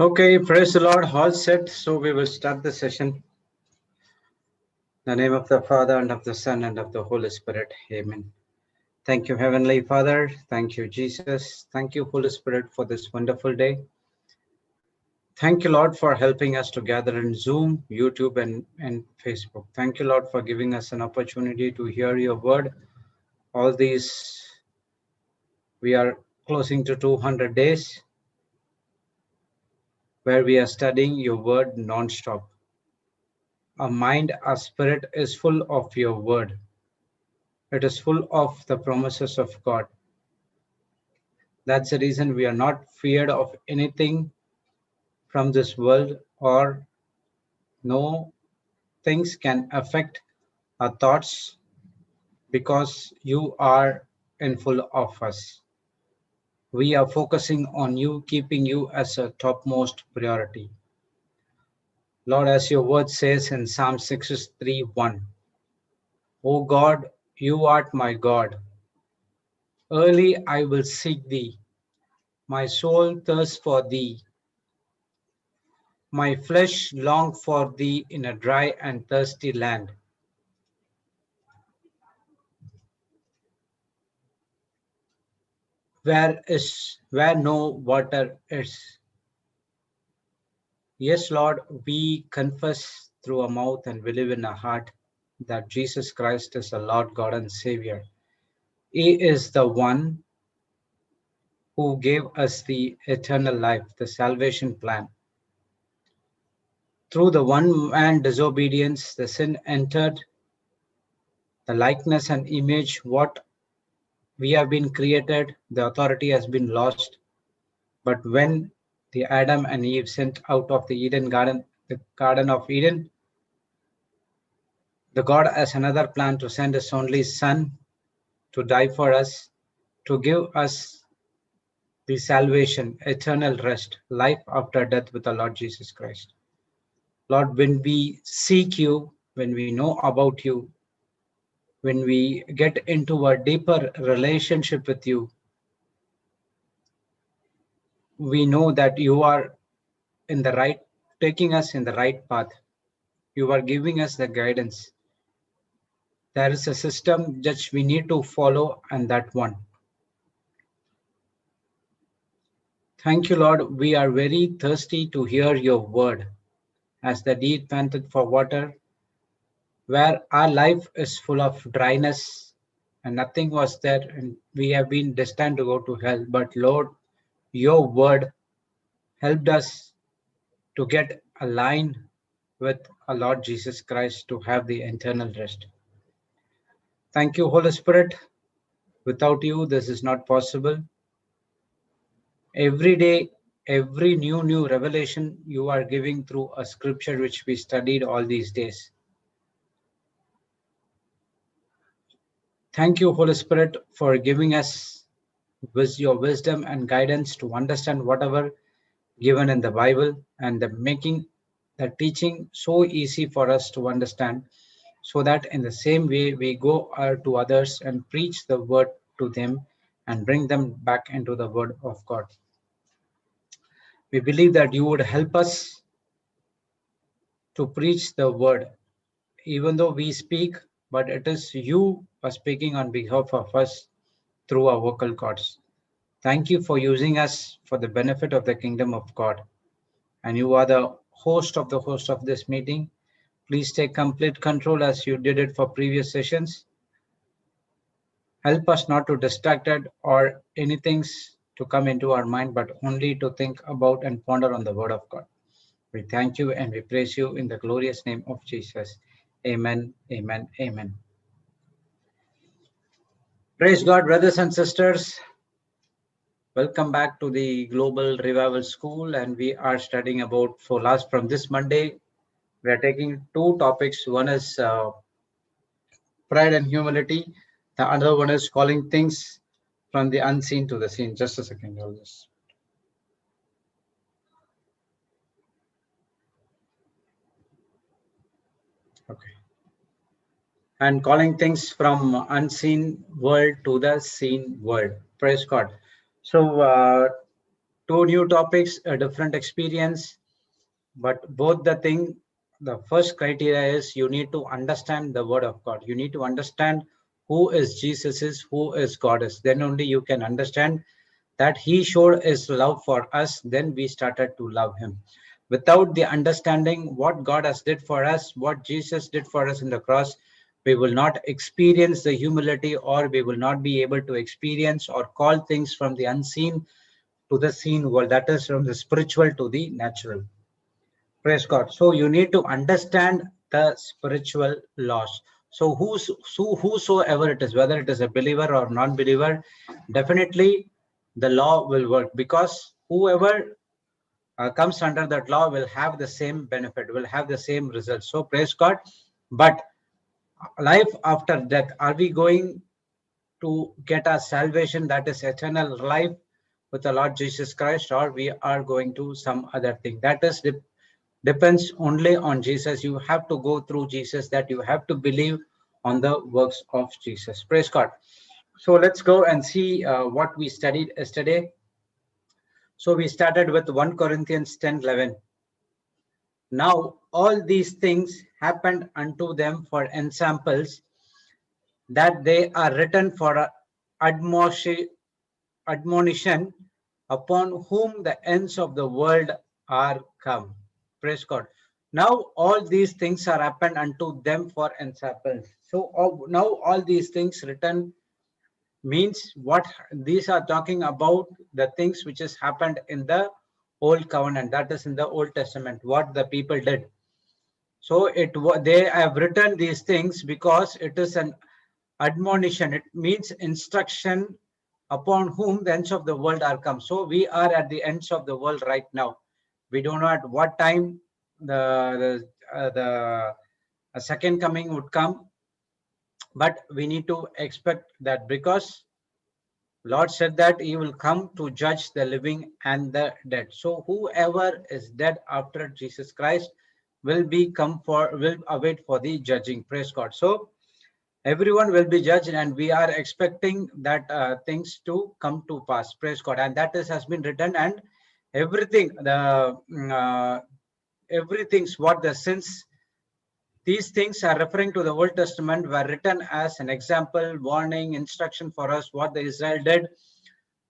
Okay, praise the Lord. All set. So we will start the session. In the name of the Father and of the Son and of the Holy Spirit. Amen. Thank you, Heavenly Father. Thank you, Jesus. Thank you, Holy Spirit, for this wonderful day. Thank you, Lord, for helping us to gather in Zoom, YouTube, and Facebook. Thank you, Lord, for giving us an opportunity to hear your word. All these, we are closing to 200 days where we are studying your word non-stop. Our mind, our spirit is full of your word. It is full of the promises of God. That's the reason we are not feared of anything from this world, or no things can affect our thoughts, because you are in full of us. We are focusing on you, keeping you as a topmost priority. Lord, as your word says in Psalm 63:1, O God, you art my God. Early I will seek thee. My soul thirsts for thee. My flesh longed for thee in a dry and thirsty land, where no water is. Yes, Lord, we confess through our mouth and believe in our heart that Jesus Christ is the Lord God and Savior. He is the one who gave us the eternal life, the salvation plan. Through the one man disobedience, the sin entered, the likeness and image, what we have been created, the authority has been lost. But when the Adam and Eve sent out of the the Garden of Eden, the God has another plan to send His only Son to die for us, to give us the salvation, eternal rest, life after death with the Lord Jesus Christ. Lord, when we seek you, when we know about you, when we get into a deeper relationship with you, we know that you are in the right, taking us in the right path. You are giving us the guidance. There is a system that we need to follow, and that one. Thank you, Lord. We are very thirsty to hear your word. As the deer panted for water, where our life is full of dryness and nothing was there, and we have been destined to go to hell. But Lord, your word helped us to get aligned with our Lord Jesus Christ to have the eternal rest. Thank you, Holy Spirit. Without you, this is not possible. Every day, every new revelation you are giving through a scripture which we studied all these days. Thank you, Holy Spirit, for giving us with your wisdom and guidance to understand whatever given in the Bible, and making the teaching so easy for us to understand, so that in the same way we go to others and preach the word to them and bring them back into the word of God. We believe that you would help us to preach the word, even though we speak, but it is you who are speaking on behalf of us through our vocal cords. Thank you for using us for the benefit of the kingdom of God. And you are the host of this meeting. Please take complete control as you did it for previous sessions. Help us not to distracted or anything to come into our mind, but only to think about and ponder on the word of God. We thank you and we praise you in the glorious name of Jesus. Amen, amen, amen. Praise God, brothers and sisters. Welcome back to the Global Revival School, and we are studying about, from this Monday, we are taking two topics. One is pride and humility. The other one is calling things from the unseen to the seen. Just a second, I'll just. Okay. And calling things from unseen world to the seen world. Praise God. So Two new topics, a different experience, but both the first criteria is you need to understand the word of God. You need to understand who is Jesus is, who is God is. Then only you can understand that he showed his love for us. Then we started to love him. Without the understanding what God has did for us, what Jesus did for us in the cross, we will not experience the humility, or we will not be able to experience or call things from the unseen to the seen world. That is from the spiritual to the natural. Praise God. So you need to understand the spiritual laws. So whosoever it is, whether it is a believer or non-believer, definitely the law will work, because whoever comes under that law will have the same benefit, will have the same result. So praise God. But life after death, are we going to get our salvation, that is eternal life with the Lord Jesus Christ, or we are going to some other thing? That is depends only on Jesus. You have to go through Jesus, that you have to believe on the works of Jesus. Praise God. So let's go and see what we studied yesterday. So we started with 1 Corinthians 10:11. Now all these things happened unto them for ensamples, that they are written for admonition, upon whom the ends of the world are come. Praise God. Now all these things are happened unto them for ensamples. So now all these things written means what? These are talking about the things which has happened in the old covenant, that is in the Old Testament, what the people did. So they have written these things because it is an admonition. It means instruction, upon whom the ends of the world are come. So we are at the ends of the world right now. We don't know at what time the second coming would come, but we need to expect that, because Lord said that he will come to judge the living and the dead. So whoever is dead after Jesus Christ will await for the judging. Praise God. So everyone will be judged, and we are expecting that things to come to pass. Praise God. And that has been written, and everything's what the sins, these things are referring to the Old Testament, were written as an example, warning, instruction for us, what the Israel did,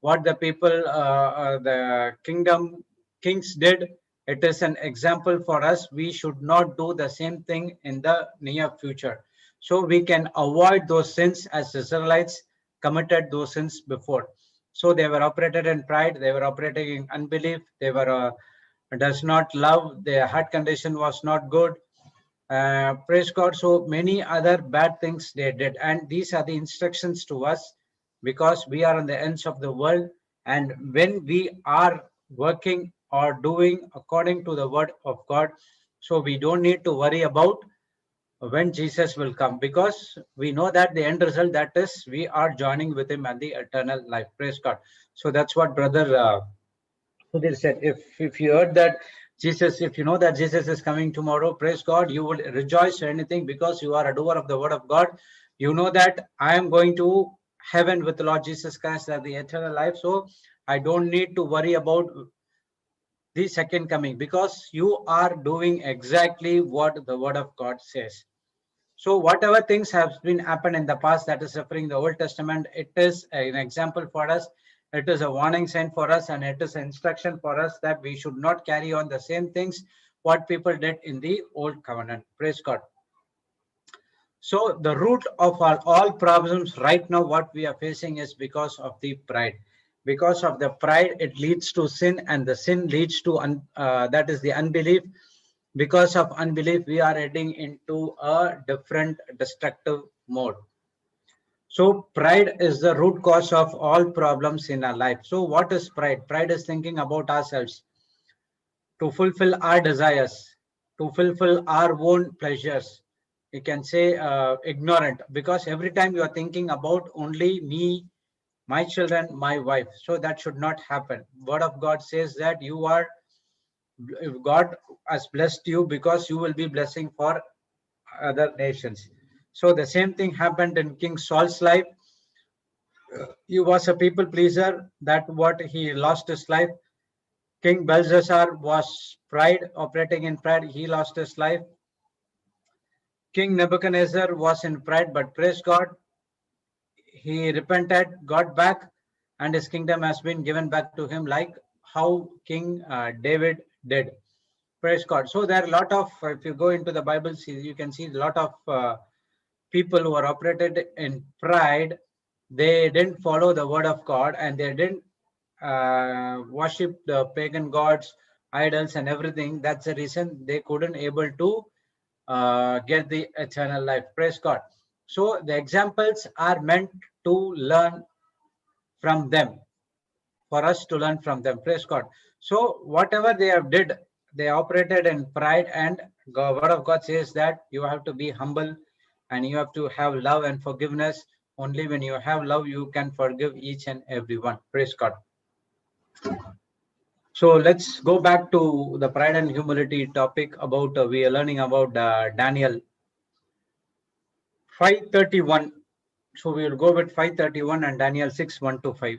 what the people, the kings did. It is an example for us. We should not do the same thing in the near future. So we can avoid those sins, as Israelites committed those sins before. So they were operated in pride, they were operating in unbelief, they were does not love, their heart condition was not good. Praise God. So many other bad things they did. And these are the instructions to us, because we are on the ends of the world. And when we are working or doing according to the word of God, so we don't need to worry about when Jesus will come, because we know that the end result, that is, we are joining with him at the eternal life. Praise God. So that's what brother Sudhir said. If you heard that Jesus, if you know that Jesus is coming tomorrow, praise God, you will rejoice or anything, because you are a doer of the word of God. You know that I am going to heaven with the Lord Jesus Christ at the eternal life. So I don't need to worry about the second coming, because you are doing exactly what the word of God says. So whatever things have been happened in the past, that is referring the Old Testament, it is an example for us. It is a warning sign for us, and it is an instruction for us that we should not carry on the same things what people did in the old covenant. Praise God. So the root of all problems right now, what we are facing, is because of the pride. Because of the pride, it leads to sin, and the sin leads to that is the unbelief. Because of unbelief, we are heading into a different destructive mode. So pride is the root cause of all problems in our life. So what is pride? Pride is thinking about ourselves, to fulfill our desires, to fulfill our own pleasures. You can say ignorant, because every time you are thinking about only me, my children, my wife. So that should not happen. Word of God says that God has blessed you, because you will be blessing for other nations. So the same thing happened in King Saul's life. He was a people pleaser, that what he lost his life. King Belshazzar was pride, operating in pride. He lost his life. King Nebuchadnezzar was in pride, but praise God, he repented, got back, and his kingdom has been given back to him, like how King David did. Praise God. So there are a lot of, if you go into the Bible, you can see a lot of people who are operated in pride. They didn't follow the word of God, and they didn't worship the pagan gods, idols, and everything. That's the reason they couldn't able to get the eternal life. Praise God. So the examples are meant to learn from them, for us to learn from them. Praise God. So whatever they have did, they operated in pride, and the word of God says that you have to be humble and you have to have love and forgiveness. Only when you have love, you can forgive each and everyone. Praise God. So let's go back to the pride and humility topic about we are learning about Daniel 5:31. So we will go with 5:31 and Daniel 6:1 to 5.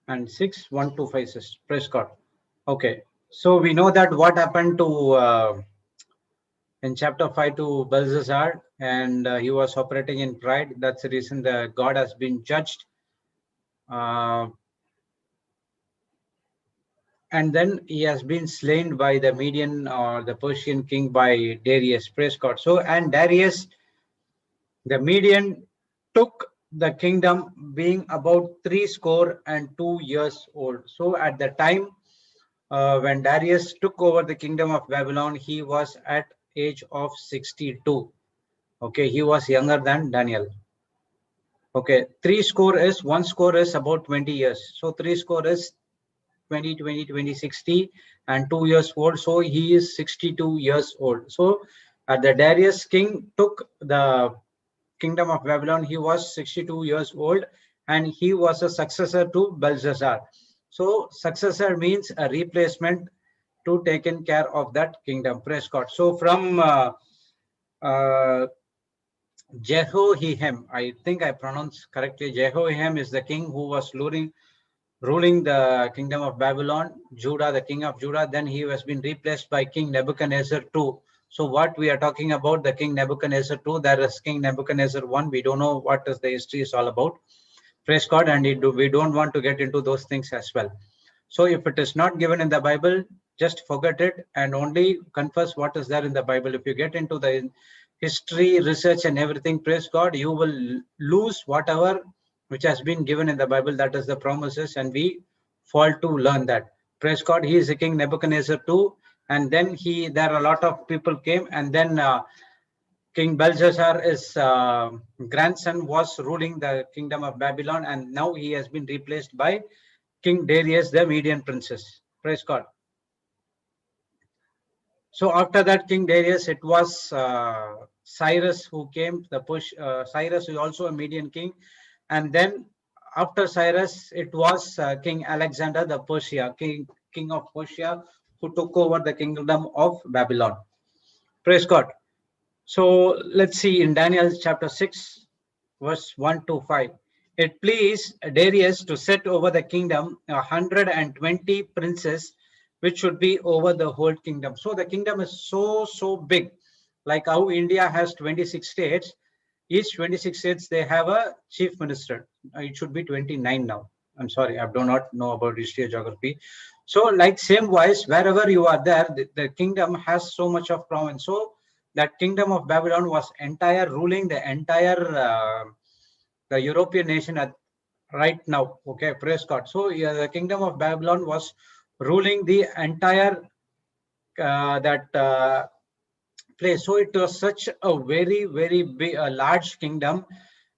And 6:1 to 5 says, praise God. Okay, so we know that what happened to in chapter 5 to Belshazzar, and he was operating in pride. That's the reason the God has been judged. And then he has been slain by the Median or the Persian king by Darius. Praise God. So, and Darius, the Median, took the kingdom being about 62 years old. So at the time when Darius took over the kingdom of Babylon, he was at age of 62. Okay, he was younger than Daniel. Okay, one score is about 20 years. So three score is 20, 60, and 2 years old. So he is 62 years old. So the Darius king took the kingdom of Babylon. He was 62 years old, and he was a successor to Belshazzar. So successor means a replacement to taken care of that kingdom. Praise God. So from uh, Jehoiakim, I think I pronounced correctly. Jehoiakim is the king who was ruling the kingdom of Babylon, Judah, the king of Judah. Then he has been replaced by King Nebuchadnezzar II. So what we are talking about, the King Nebuchadnezzar II, there is King Nebuchadnezzar I. We don't know what is the history is all about. Praise God, and we don't want to get into those things as well. So if it is not given in the Bible, just forget it and only confess what is there in the Bible. If you get into the history, research, and everything, praise God, you will lose whatever which has been given in the Bible. That is the promises, and we fall to learn that. Praise God, he is the King Nebuchadnezzar II, and then there are a lot of people came, and then King Belshazzar, his grandson, was ruling the kingdom of Babylon, and now he has been replaced by King Darius, the Median princess. Praise God. So after that King Darius, it was Cyrus who came. Cyrus is also a Median king, and then after Cyrus, it was King Alexander the Persia, king of Persia, who took over the kingdom of Babylon. Praise God. So let's see in Daniel chapter 6, verse 1 to 5. It pleased Darius to set over the kingdom 120 princes, which should be over the whole kingdom. So the kingdom is so big, like how India has 26 states. Each 26 states, they have a chief minister. It should be 29 now. I'm sorry, I do not know about history or geography. So like same wise, wherever you are there, the kingdom has so much of province. So that kingdom of Babylon was ruling the entire the European nation at right now. Okay, praise God. So yeah, the kingdom of Babylon was ruling the entire that place. So it was such a very big, large kingdom,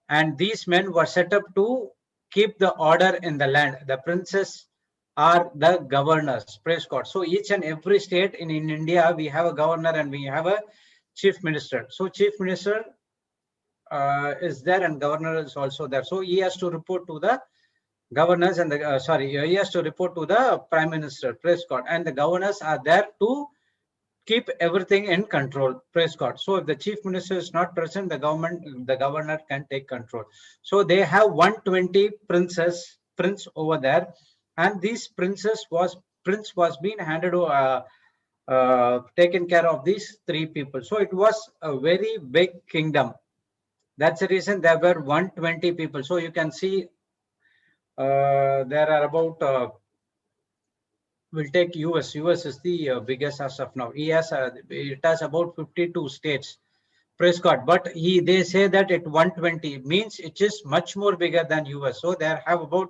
and these men were set up to keep the order in the land. The princes are the governors. Praise God. So each and every state in India, we have a governor and we have a chief minister. So chief minister is there and governor is also there. So he has to report to the governors and the he has to report to the prime minister. Praise God. And the governors are there to keep everything in control. Praise God. So if the chief minister is not present, the governor can take control. So they have 120 prince over there, and these prince was being handed taken care of these three people. So it was a very big kingdom. That's the reason there were 120 people. So you can see there are about we'll take US. US is the biggest as of now. It has about 52 states. Praise God. But they say that at 120 means it is much more bigger than US. So they have about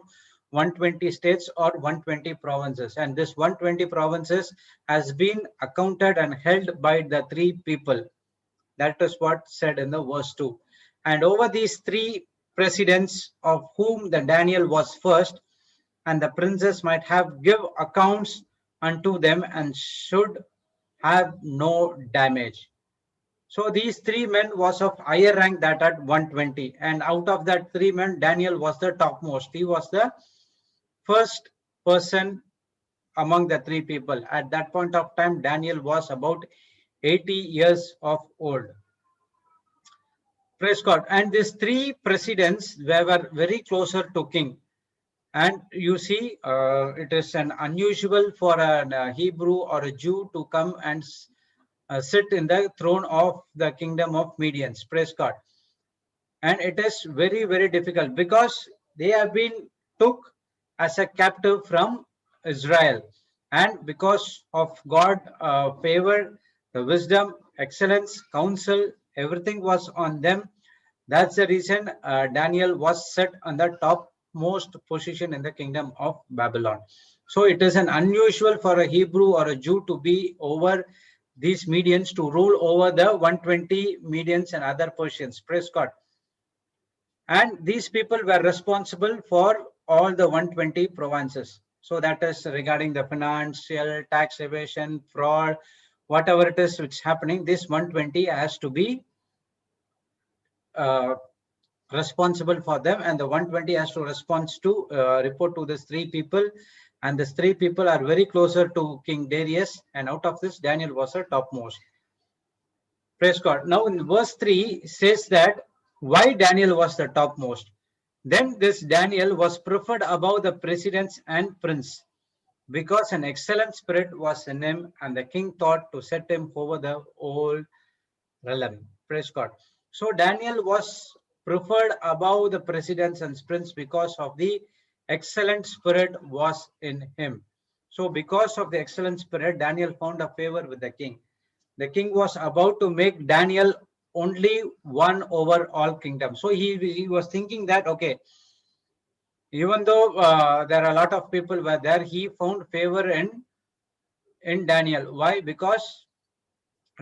120 states or 120 provinces. And this 120 provinces has been accounted and held by the three people. That is what said in the verse 2. And over these three presidents, of whom the Daniel was first, and the princes might have give accounts unto them and should have no damage. So these three men was of higher rank that at 120, and out of that three men, Daniel was the topmost. He was the first person among the three people. At that point of time, Daniel was about 80 years of old. Praise God. And these three presidents were very closer to king. And you see, it is an unusual for a Hebrew or a Jew to come and sit in the throne of the kingdom of Medians. Praise God. And it is very, very difficult because they have been took as a captive from Israel. And because of God favor, the wisdom, excellence, counsel, everything was on them. That's the reason Daniel was set on the topmost position in the kingdom of Babylon. So it is an unusual for a Hebrew or a Jew to be over these Medians, to rule over the 120 Medians and other Persians. Praise God. And these people were responsible for all the 120 provinces. So that is regarding the financial, tax evasion, fraud, whatever it is which is happening, this 120 has to be responsible for them, and the 120 has to report to these three people, and these three people are very closer to King Darius, and out of this Daniel was the topmost. Praise God. Now in verse 3 says that why Daniel was the topmost. Then this Daniel was preferred above the presidents and prince, because an excellent spirit was in him, and the king thought to set him over the whole realm. Praise God. So Daniel was preferred above the presidents and prince because of the excellent spirit was in him. So because of the excellent spirit, Daniel found a favor with the king. The king was about to make Daniel only one over all kingdoms. So he was thinking that, okay, even though there are a lot of people were there, he found favor in Daniel. Why? Because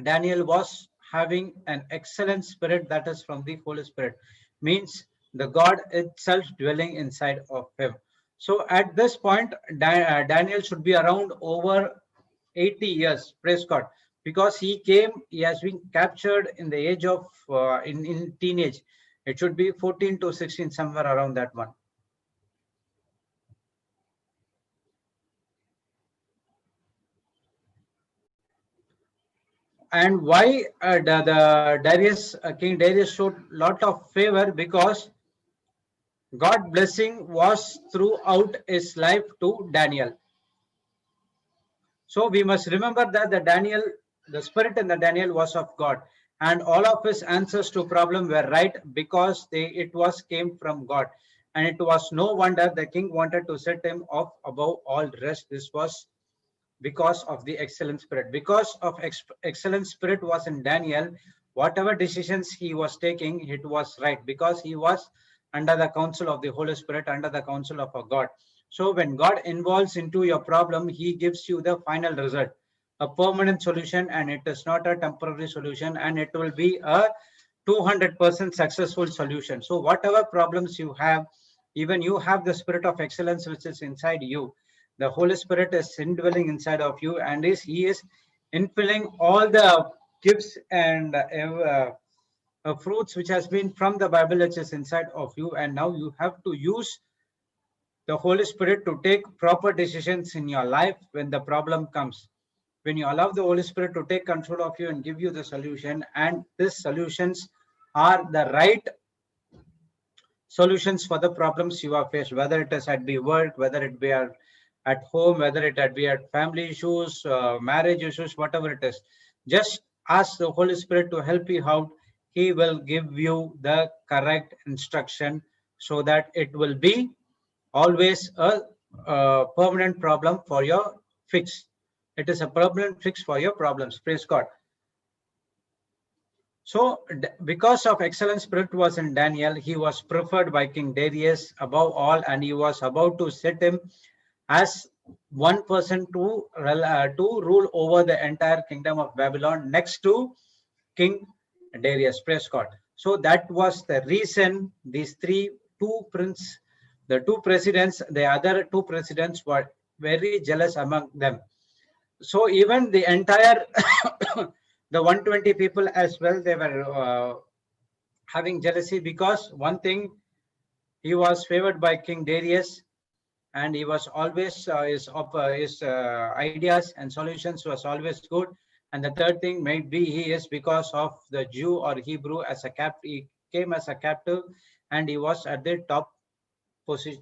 Daniel was having an excellent spirit that is from the Holy Spirit, means the God itself dwelling inside of him. So at this point, Daniel should be around over 80 years, praise God, because he has been captured in the age of, in teenage. It should be 14 to 16, somewhere around that one. And why the Darius, King Darius showed lot of favor, because God blessing was throughout his life to Daniel. So we must remember that the spirit in the Daniel was of God, and all of his answers to problem were right, because it was came from God. And it was no wonder the king wanted to set him off above all the rest. This was because of the excellent spirit. Because of excellent spirit was in Daniel, whatever decisions he was taking, it was right, because he was under the counsel of the Holy Spirit, under the counsel of a God. So when God involves into your problem, he gives you the final result, a permanent solution, and it is not a temporary solution, and it will be a 200% successful solution. So whatever problems you have, even you have the spirit of excellence which is inside you, The Holy Spirit is indwelling inside of you, and He is infilling all the gifts and fruits which has been from the Bible, which is inside of you. And now you have to use the Holy Spirit to take proper decisions in your life when the problem comes. When you allow the Holy Spirit to take control of you and give you the solution, and these solutions are the right solutions for the problems you are faced, whether it is at the work, whether it be at home, whether it be at family issues, marriage issues, whatever it is. Just ask the Holy Spirit to help you out. He will give you the correct instruction so that it will be always a permanent problem for your fix. It is a permanent fix for your problems. Praise God. So because of excellent spirit was in Daniel, he was preferred by King Darius above all, and he was about to set him as one person to rule over the entire kingdom of Babylon next to King Darius. Praise God. So that was the reason these the two presidents, the other two presidents were very jealous among them. So even the entire the 120 people as well, they were having jealousy, because one thing, he was favored by King Darius, and he was always his ideas and solutions was always good. And the third thing, maybe he is because of the Jew or Hebrew as a captive. He came as a captive, and he was at the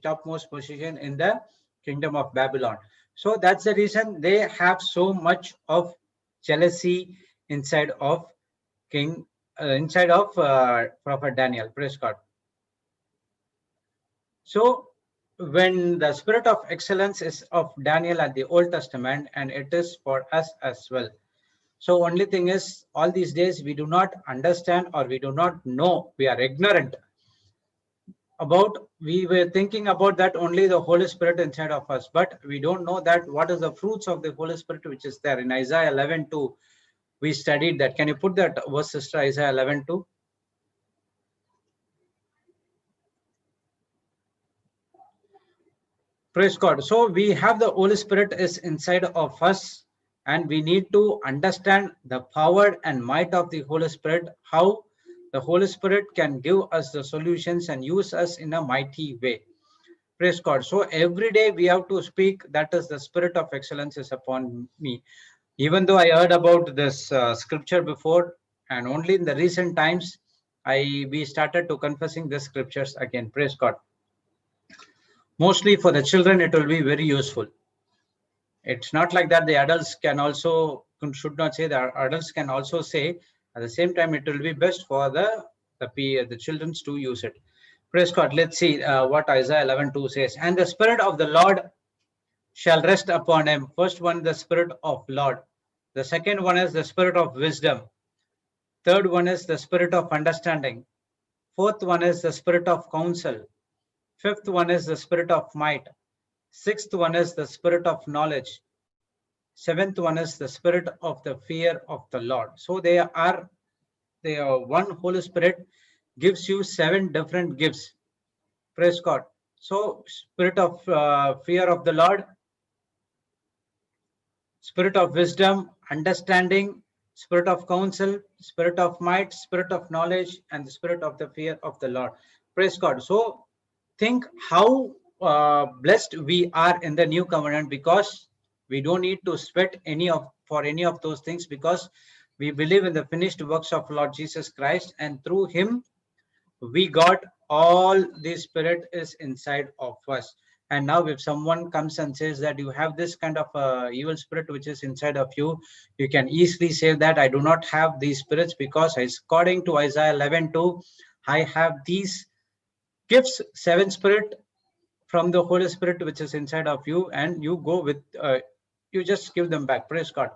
topmost position in the kingdom of Babylon. So that's the reason they have so much of jealousy inside of Prophet Daniel. Praise God. So when the spirit of excellence is of Daniel at the Old Testament, and it is for us as well. So only thing is, all these days we do not understand, or we do not know, we are ignorant about, we were thinking about that only the Holy Spirit inside of us, but we don't know that what is the fruits of the Holy Spirit which is there in Isaiah 11:2. We studied that. Can you put that verse, sister? Isaiah 11:2. Praise God. So we have the Holy Spirit is inside of us, and we need to understand the power and might of the Holy Spirit, how the Holy Spirit can give us the solutions and use us in a mighty way. Praise God. So every day we have to speak, that is the spirit of excellence is upon me. Even though I heard about this scripture before, and only in the recent times we started to confessing the scriptures again. Praise God. Mostly for the children, it will be very useful. It's not like that. The adults can also, should not say, that adults can also say. At the same time, it will be best for the children to use it. Praise God. Let's see what Isaiah 11:2 says. And the Spirit of the Lord shall rest upon him. First one, the Spirit of Lord. The second one is the Spirit of wisdom. Third one is the Spirit of understanding. Fourth one is the Spirit of counsel. Fifth one is the Spirit of might. Sixth one is the Spirit of knowledge. Seventh one is the Spirit of the fear of the Lord. So they are one Holy Spirit gives you 7 different gifts. Praise God. So Spirit of fear of the Lord, Spirit of wisdom, understanding, Spirit of counsel, Spirit of might, Spirit of knowledge, and the Spirit of the fear of the Lord. Praise God. So think how blessed we are in the new covenant, because we don't need to sweat for any of those things, because we believe in the finished works of Lord Jesus Christ, and through him we got all the Spirit is inside of us. And now if someone comes and says that you have this kind of evil spirit which is inside of you, you can easily say that I do not have these spirits, because according to Isaiah 11:2, I have these gifts, 7 spirit from the Holy Spirit which is inside of you, and you go with you just give them back. Praise God.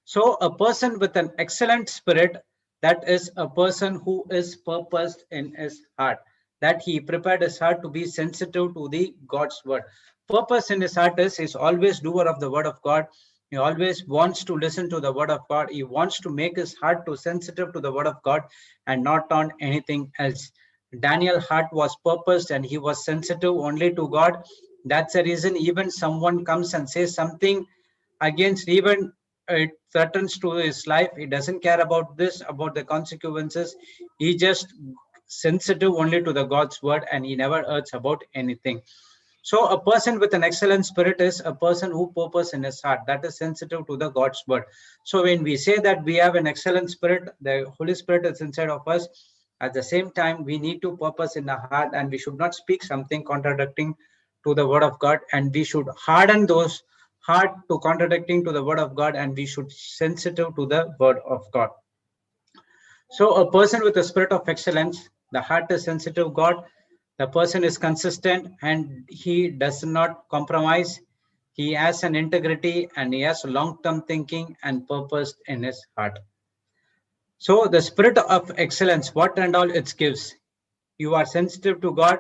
So a person with an excellent spirit, that is a person who is purposed in his heart, that he prepared his heart to be sensitive to the God's word. Purpose in his heart is he's always doer of the word of God. He always wants to listen to the word of God. He wants to make his heart to sensitive to the word of God and not on anything else. Daniel's heart was purposed and he was sensitive only to God. That's the reason even someone comes and says something against, even it threatens to his life, he doesn't care about this, about the consequences. He just sensitive only to the God's word, and he never hurts about anything. So a person with an excellent spirit is a person who purpose in his heart, that is sensitive to the God's word. So when we say that we have an excellent spirit, the Holy Spirit is inside of us. At the same time, we need to purpose in the heart, and we should not speak something contradicting to the word of God, and we should harden those heart to contradicting to the word of God, and we should sensitive to the word of God. So a person with a spirit of excellence, the heart is sensitive to God, the person is consistent and he does not compromise. He has an integrity and he has long-term thinking and purpose in his heart. So the spirit of excellence, what and all it gives? You are sensitive to God.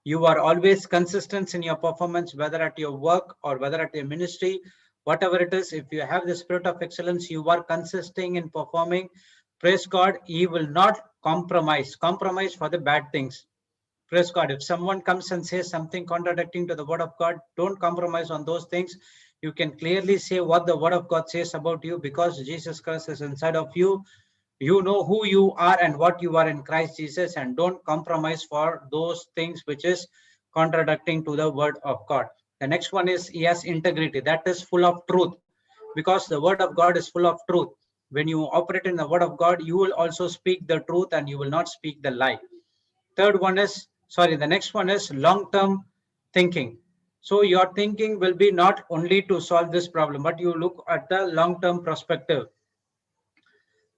You are always consistent in your performance, whether at your work or whether at your ministry, whatever it is. If you have the spirit of excellence, you are consistent in performing. Praise God. He will not compromise for the bad things. Praise God. If someone comes and says something contradicting to the word of God, don't compromise on those things. You can clearly say what the word of God says about you, because Jesus Christ is inside of you. You know who you are and what you are in Christ Jesus, and don't compromise for those things which is contradicting to the word of God. The next one is he has integrity, that is full of truth, because the word of God is full of truth. When you operate in the word of God, you will also speak the truth and you will not speak the lie. The next one is long-term thinking. So your thinking will be not only to solve this problem, but you look at the long-term perspective.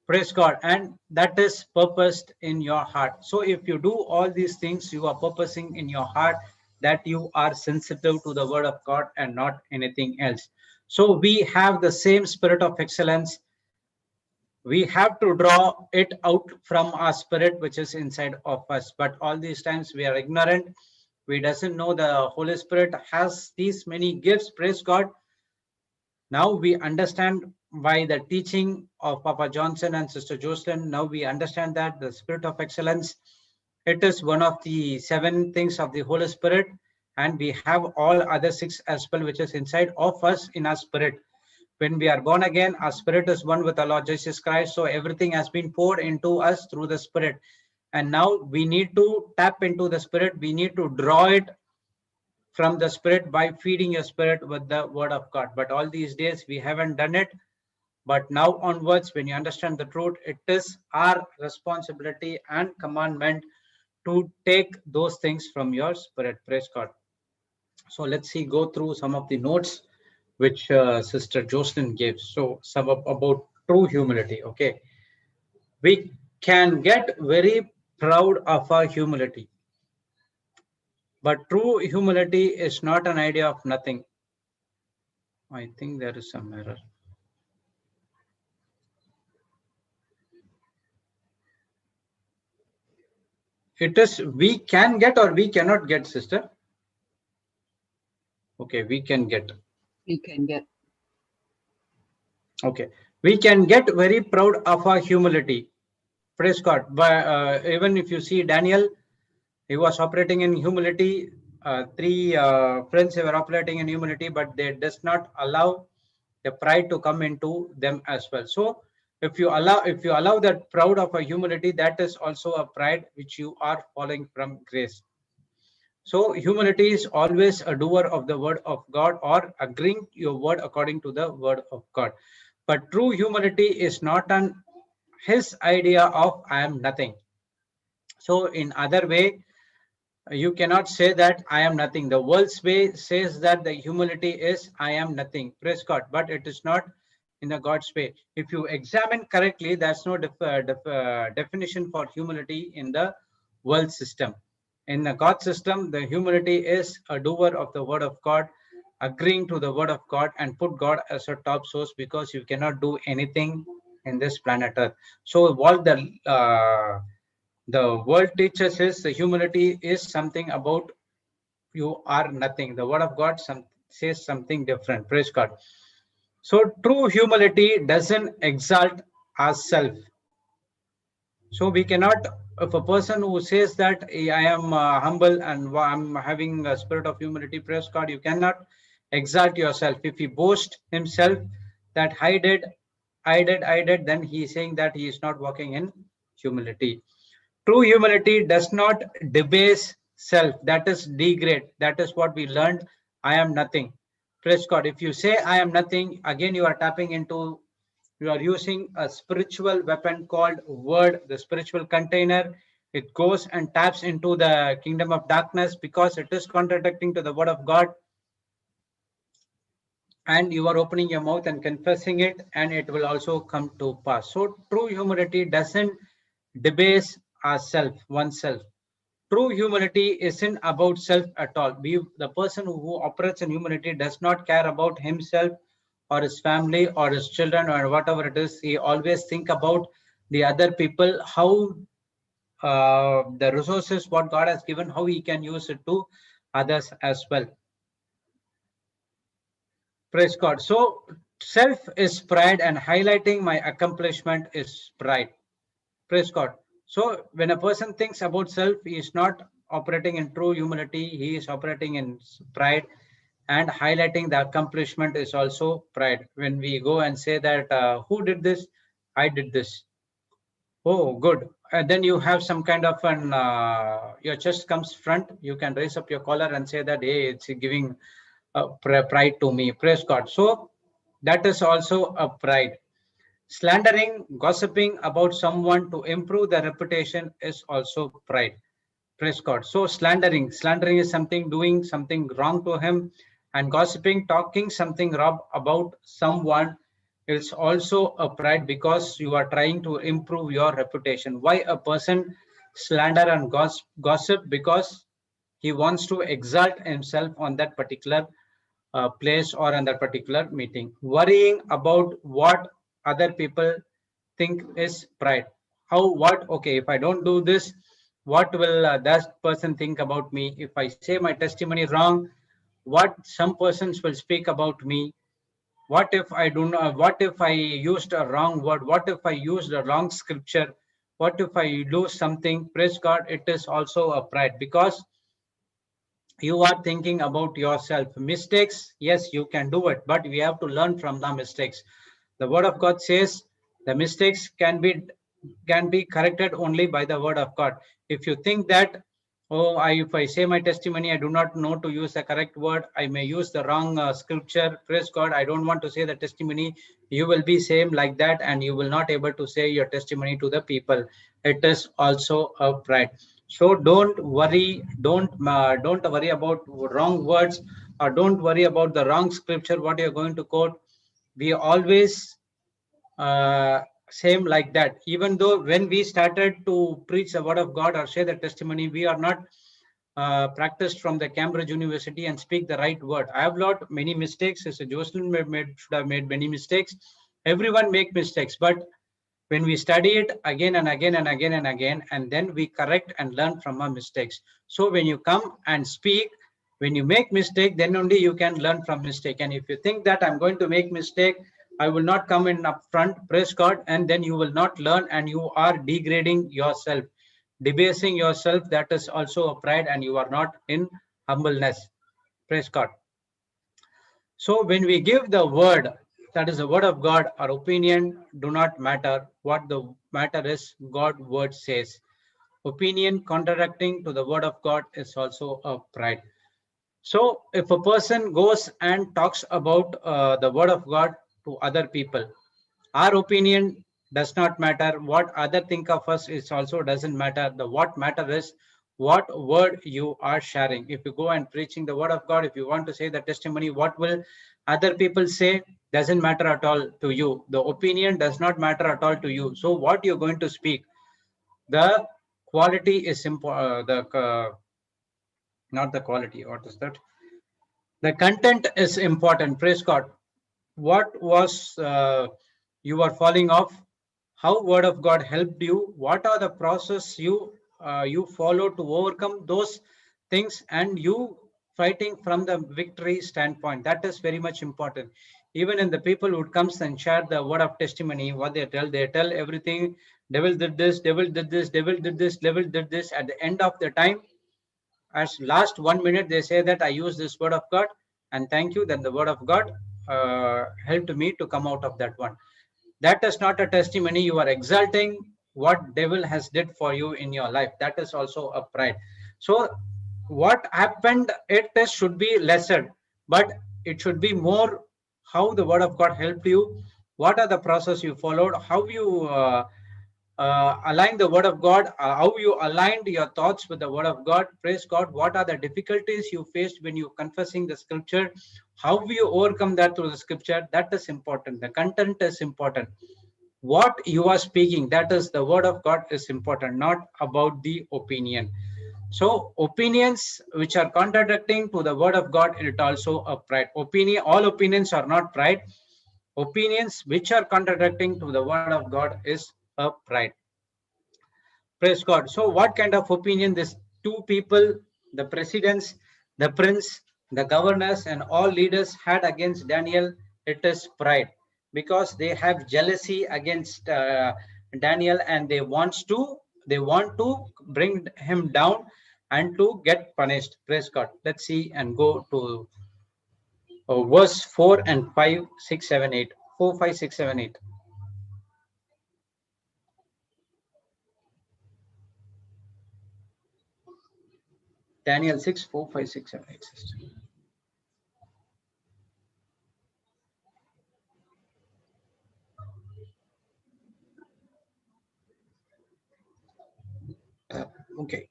Praise God. And that is purposed in your heart. So if you do all these things, you are purposing in your heart that you are sensitive to the word of God and not anything else. So we have the same spirit of excellence. We have to draw it out from our spirit, which is inside of us. But all these times we are ignorant. We doesn't know the Holy Spirit has these many gifts. Praise God. Now we understand by the teaching of Papa Johnson and Sister Jocelyn. Now we understand that the spirit of excellence, it is one of the 7 things of the Holy Spirit, and we have all other 6 as well, which is inside of us in our spirit. When we are born again, our spirit is one with our Lord Jesus Christ. So everything has been poured into us through the spirit. And now we need to tap into the spirit. We need to draw it from the spirit by feeding your spirit with the word of God. But all these days we haven't done it. But now onwards, when you understand the truth, it is our responsibility and commandment to take those things from your spirit. Praise God. So let's see, go through some of the notes which Sister Jocelyn gave. So some about true humility. Okay. We can get very proud of our humility. But true humility is not an idea of nothing. I think there is some error. It is we can get or we cannot get, sister. Okay, we can get. We can get. Okay, we can get very proud of our humility. Praise God. But even if you see Daniel, he was operating in humility. 3 friends were operating in humility, but they does not allow the pride to come into them as well. So if you allow that proud of a humility, that is also a pride which you are falling from grace. So humility is always a doer of the word of God, or agreeing your word according to the word of God. But true humility is not an his idea of I am nothing. So in other way, you cannot say that I am nothing. The world's way says that the humility is I am nothing. Praise God. But it is not in the God's way. If you examine correctly, there's no definition for humility in the world system. In the God system, the humility is a doer of the word of God, agreeing to the word of God and put God as a top source, because you cannot do anything in this planet Earth. So what the world teaches is the humility is something about you are nothing. The word of God says something different. Praise God. So true humility doesn't exalt ourselves. So we cannot, if a person who says that I am humble and I'm having a spirit of humility, praise God, you cannot exalt yourself. If he boasts himself that I did, then he is saying that he is not walking in humility. True humility does not debase self, that is degrade. That is what we learned. I am nothing. Praise God. If you say I am nothing, again you are tapping into, you are using a spiritual weapon called word, the spiritual container. It goes and taps into the kingdom of darkness because it is contradicting to the word of God, and you are opening your mouth and confessing it, and it will also come to pass. So true humility doesn't debase ourself, oneself. True humility isn't about self at all. The person who operates in humility does not care about himself or his family or his children or whatever it is. He always think about the other people, how the resources what God has given, how he can use it to others as well. Praise God. So self is pride and highlighting my accomplishment is pride. Praise God. So when a person thinks about self, he is not operating in true humility. He is operating in pride, and highlighting the accomplishment is also pride. When we go and say that, who did this? I did this. Oh, good. And then you have some kind of an, your chest comes front. You can raise up your collar and say that, hey, it's giving pride to me. Praise God. So that is also a pride. Slandering, gossiping about someone to improve their reputation is also pride. Praise God. So slandering is something doing something wrong to him, and gossiping, talking something wrong about someone is also a pride because you are trying to improve your reputation. Why a person slander and gossip? Because he wants to exalt himself on that particular place or on that particular meeting. Worrying about what other people think is pride. How, what, okay, if I don't do this, what will that person think about me? If I say my testimony wrong, what some persons will speak about me? What if I do not, what if I used a wrong word? What if I used a wrong scripture? What if I lose something? Praise God, it is also a pride because you are thinking about yourself. Mistakes, yes, you can do it, but we have to learn from the mistakes. The word of God says the mistakes can be corrected only by the word of God. If you think that, oh, if I say my testimony, I do not know to use the correct word, I may use the wrong scripture. Praise God, I don't want to say the testimony. You will be same like that, and you will not able to say your testimony to the people. It is also a pride. So don't worry, don't worry about wrong words, or don't worry about the wrong scripture what you're going to quote. We always uh, same like that. Even though when we started to preach the word of God or share the testimony, we are not practiced from the Cambridge University and speak the right word. I have lot many mistakes. As a Jocelyn should have made many mistakes. Everyone make mistakes, but when we study it again and again and again and again, and then we correct and learn from our mistakes. So when you come and speak, when you make mistake, then only you can learn from mistake. And if you think that I'm going to make mistake, I will not come in up front, praise God, and then you will not learn, and you are degrading yourself, debasing yourself. That is also a pride, and you are not in humbleness. Praise God. So when we give the word, that is the word of God, our opinion do not matter. What the matter is, God word says. Opinion contradicting to the word of God is also a pride. So if a person goes and talks about the word of God to other people, our opinion does not matter. What other think of us is also doesn't matter. The what matter is what word you are sharing. If you go and preaching the word of God, if you want to say the testimony, what will other people say doesn't matter at all to you. The opinion does not matter at all to you. So what you're going to speak, the quality is important. Not the quality. What is that? The content is important. Praise God. What was you are falling off? How word of God helped you? What are the process you follow to overcome those things, and you fighting from the victory standpoint? That is very much important. Even in the people who comes and share the word of testimony, what they tell everything devil did this, devil did this, devil did this, devil did this. At the end of the time, as last 1 minute, they say that I use this word of God and thank you. Then the word of God helped me to come out of that one. That is not a testimony. You are exalting what devil has did for you in your life. That is also a pride. So what happened, should be lesser, but it should be more how the word of God helped you, what are the process you followed, how you align the word of God, how you aligned your thoughts with the word of God. Praise God. What are the difficulties you faced when you confessing the scripture? How you overcome that through the scripture? That is important. The content is important. What you are speaking, that is the word of God is important, not about the opinion. So opinions which are contradicting to the word of God, it also a pride. All opinions are not pride. Opinions which are contradicting to the word of God is a pride. Praise God. So what kind of opinion these two people, the presidents, the prince, the governors, and all leaders had against Daniel? It is pride, because they have jealousy against Daniel, and they want to bring him down and to get punished. Praise God. Let's see and go to verse 4 and 5, 6, 7, 8. 4, 5, 6, 7, 8. Daniel 6, 4, 5, 6, 7, 8. Okay.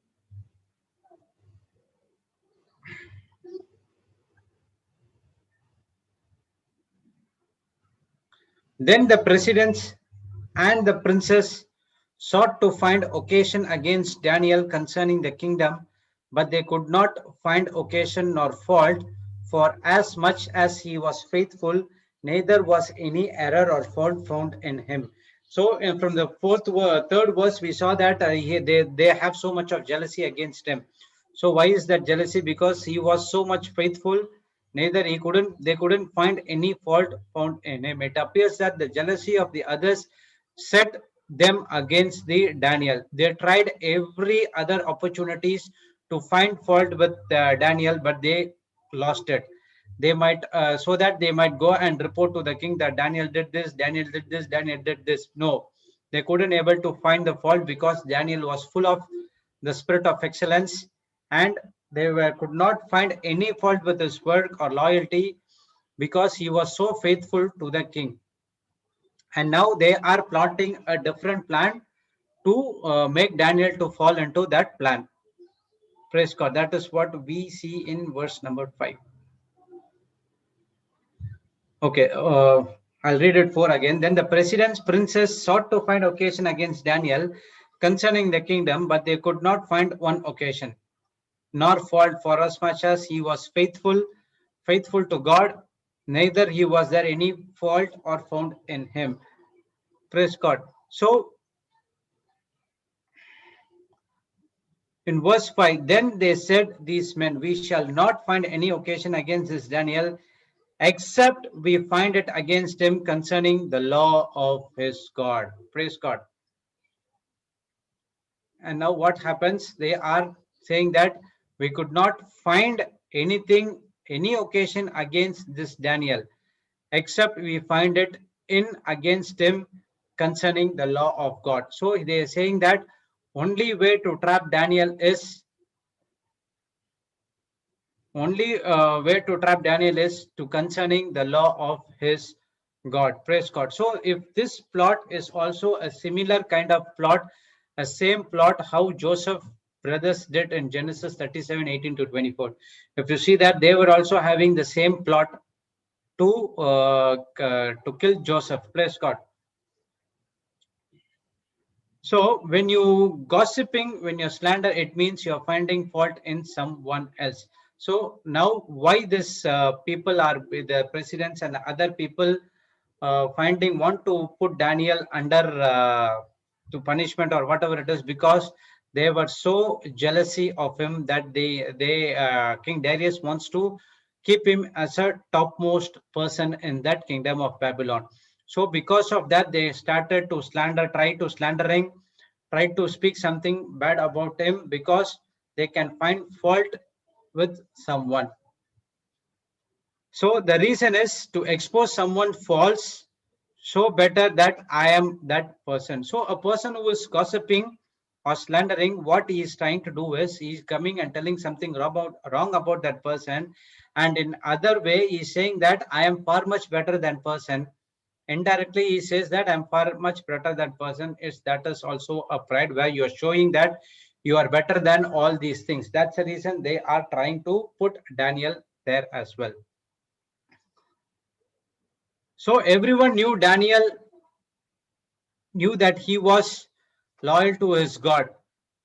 Then the presidents and the princes sought to find occasion against Daniel concerning the kingdom, but they could not find occasion nor fault, for as much as he was faithful, neither was any error or fault found in him. So, from the third verse, we saw that they have so much of jealousy against him. So, why is that jealousy? Because he was so much faithful, neither they couldn't find any fault found in him. It appears that the jealousy of the others set them against the Daniel. They tried every other opportunities to find fault with Daniel, but they lost it. They might so that they might go and report to the king that Daniel did this, Daniel did this, Daniel did this. No, they couldn't able to find the fault, because Daniel was full of the spirit of excellence, and could not find any fault with his work or loyalty, because he was so faithful to the king. And now they are plotting a different plan to make Daniel to fall into that plan. Praise God. That is what we see in verse number 5. Okay, I'll read it 4 again. Then the president's princes sought to find occasion against Daniel concerning the kingdom, but they could not find one occasion, nor fault, for as much as he was faithful to God, neither he was there any fault or found in him. Praise God. So in verse 5, then they said, these men, we shall not find any occasion against this Daniel, except we find it against him concerning the law of his God. Praise God. And now what happens? They are saying that we could not find anything, any occasion against this Daniel, except we find it in against him concerning the law of God. So they are saying that only way to trap Daniel is to concerning the law of his God. Praise God. So if this plot is also a similar kind of plot, a same plot how Joseph brothers did in Genesis 37, 18 to 24. If you see that they were also having the same plot to kill Joseph. Praise God. So when you gossiping, when you slander, it means you're finding fault in someone else. So now why this people are, the presidents and other people want to put Daniel under to punishment or whatever it is, because they were so jealousy of him that King Darius wants to keep him as a topmost person in that kingdom of Babylon. So because of that, they started to try to speak something bad about him, because they can find fault with someone. So the reason is to expose someone false, so better that I am that person. So a person who is gossiping or slandering, what he is trying to do is he's coming and telling something wrong about that person, and in other way he's saying that I am far much better than person. Indirectly he says that I'm far much better than person. Is that is also a pride where you are showing that you are better than all these things. That's the reason they are trying to put Daniel there as well. So everyone knew Daniel knew that he was loyal to his God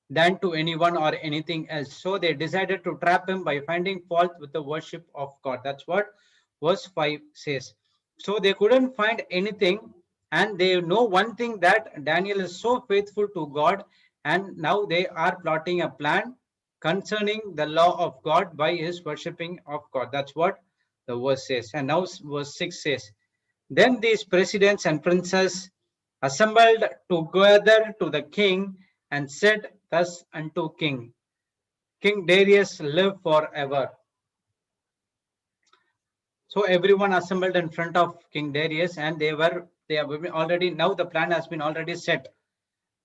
than to anyone or anything else. So they decided to trap him by finding fault with the worship of God. That's what verse 5 says. So they couldn't find anything, and they know one thing, that Daniel is so faithful to God, and now they are plotting a plan concerning the law of God by his worshipping of God. That's what the verse says. And now verse 6 says, then these presidents and princes assembled together to the king and said thus unto King Darius, live forever. So everyone assembled in front of King Darius, and they have already, now the plan has been already set.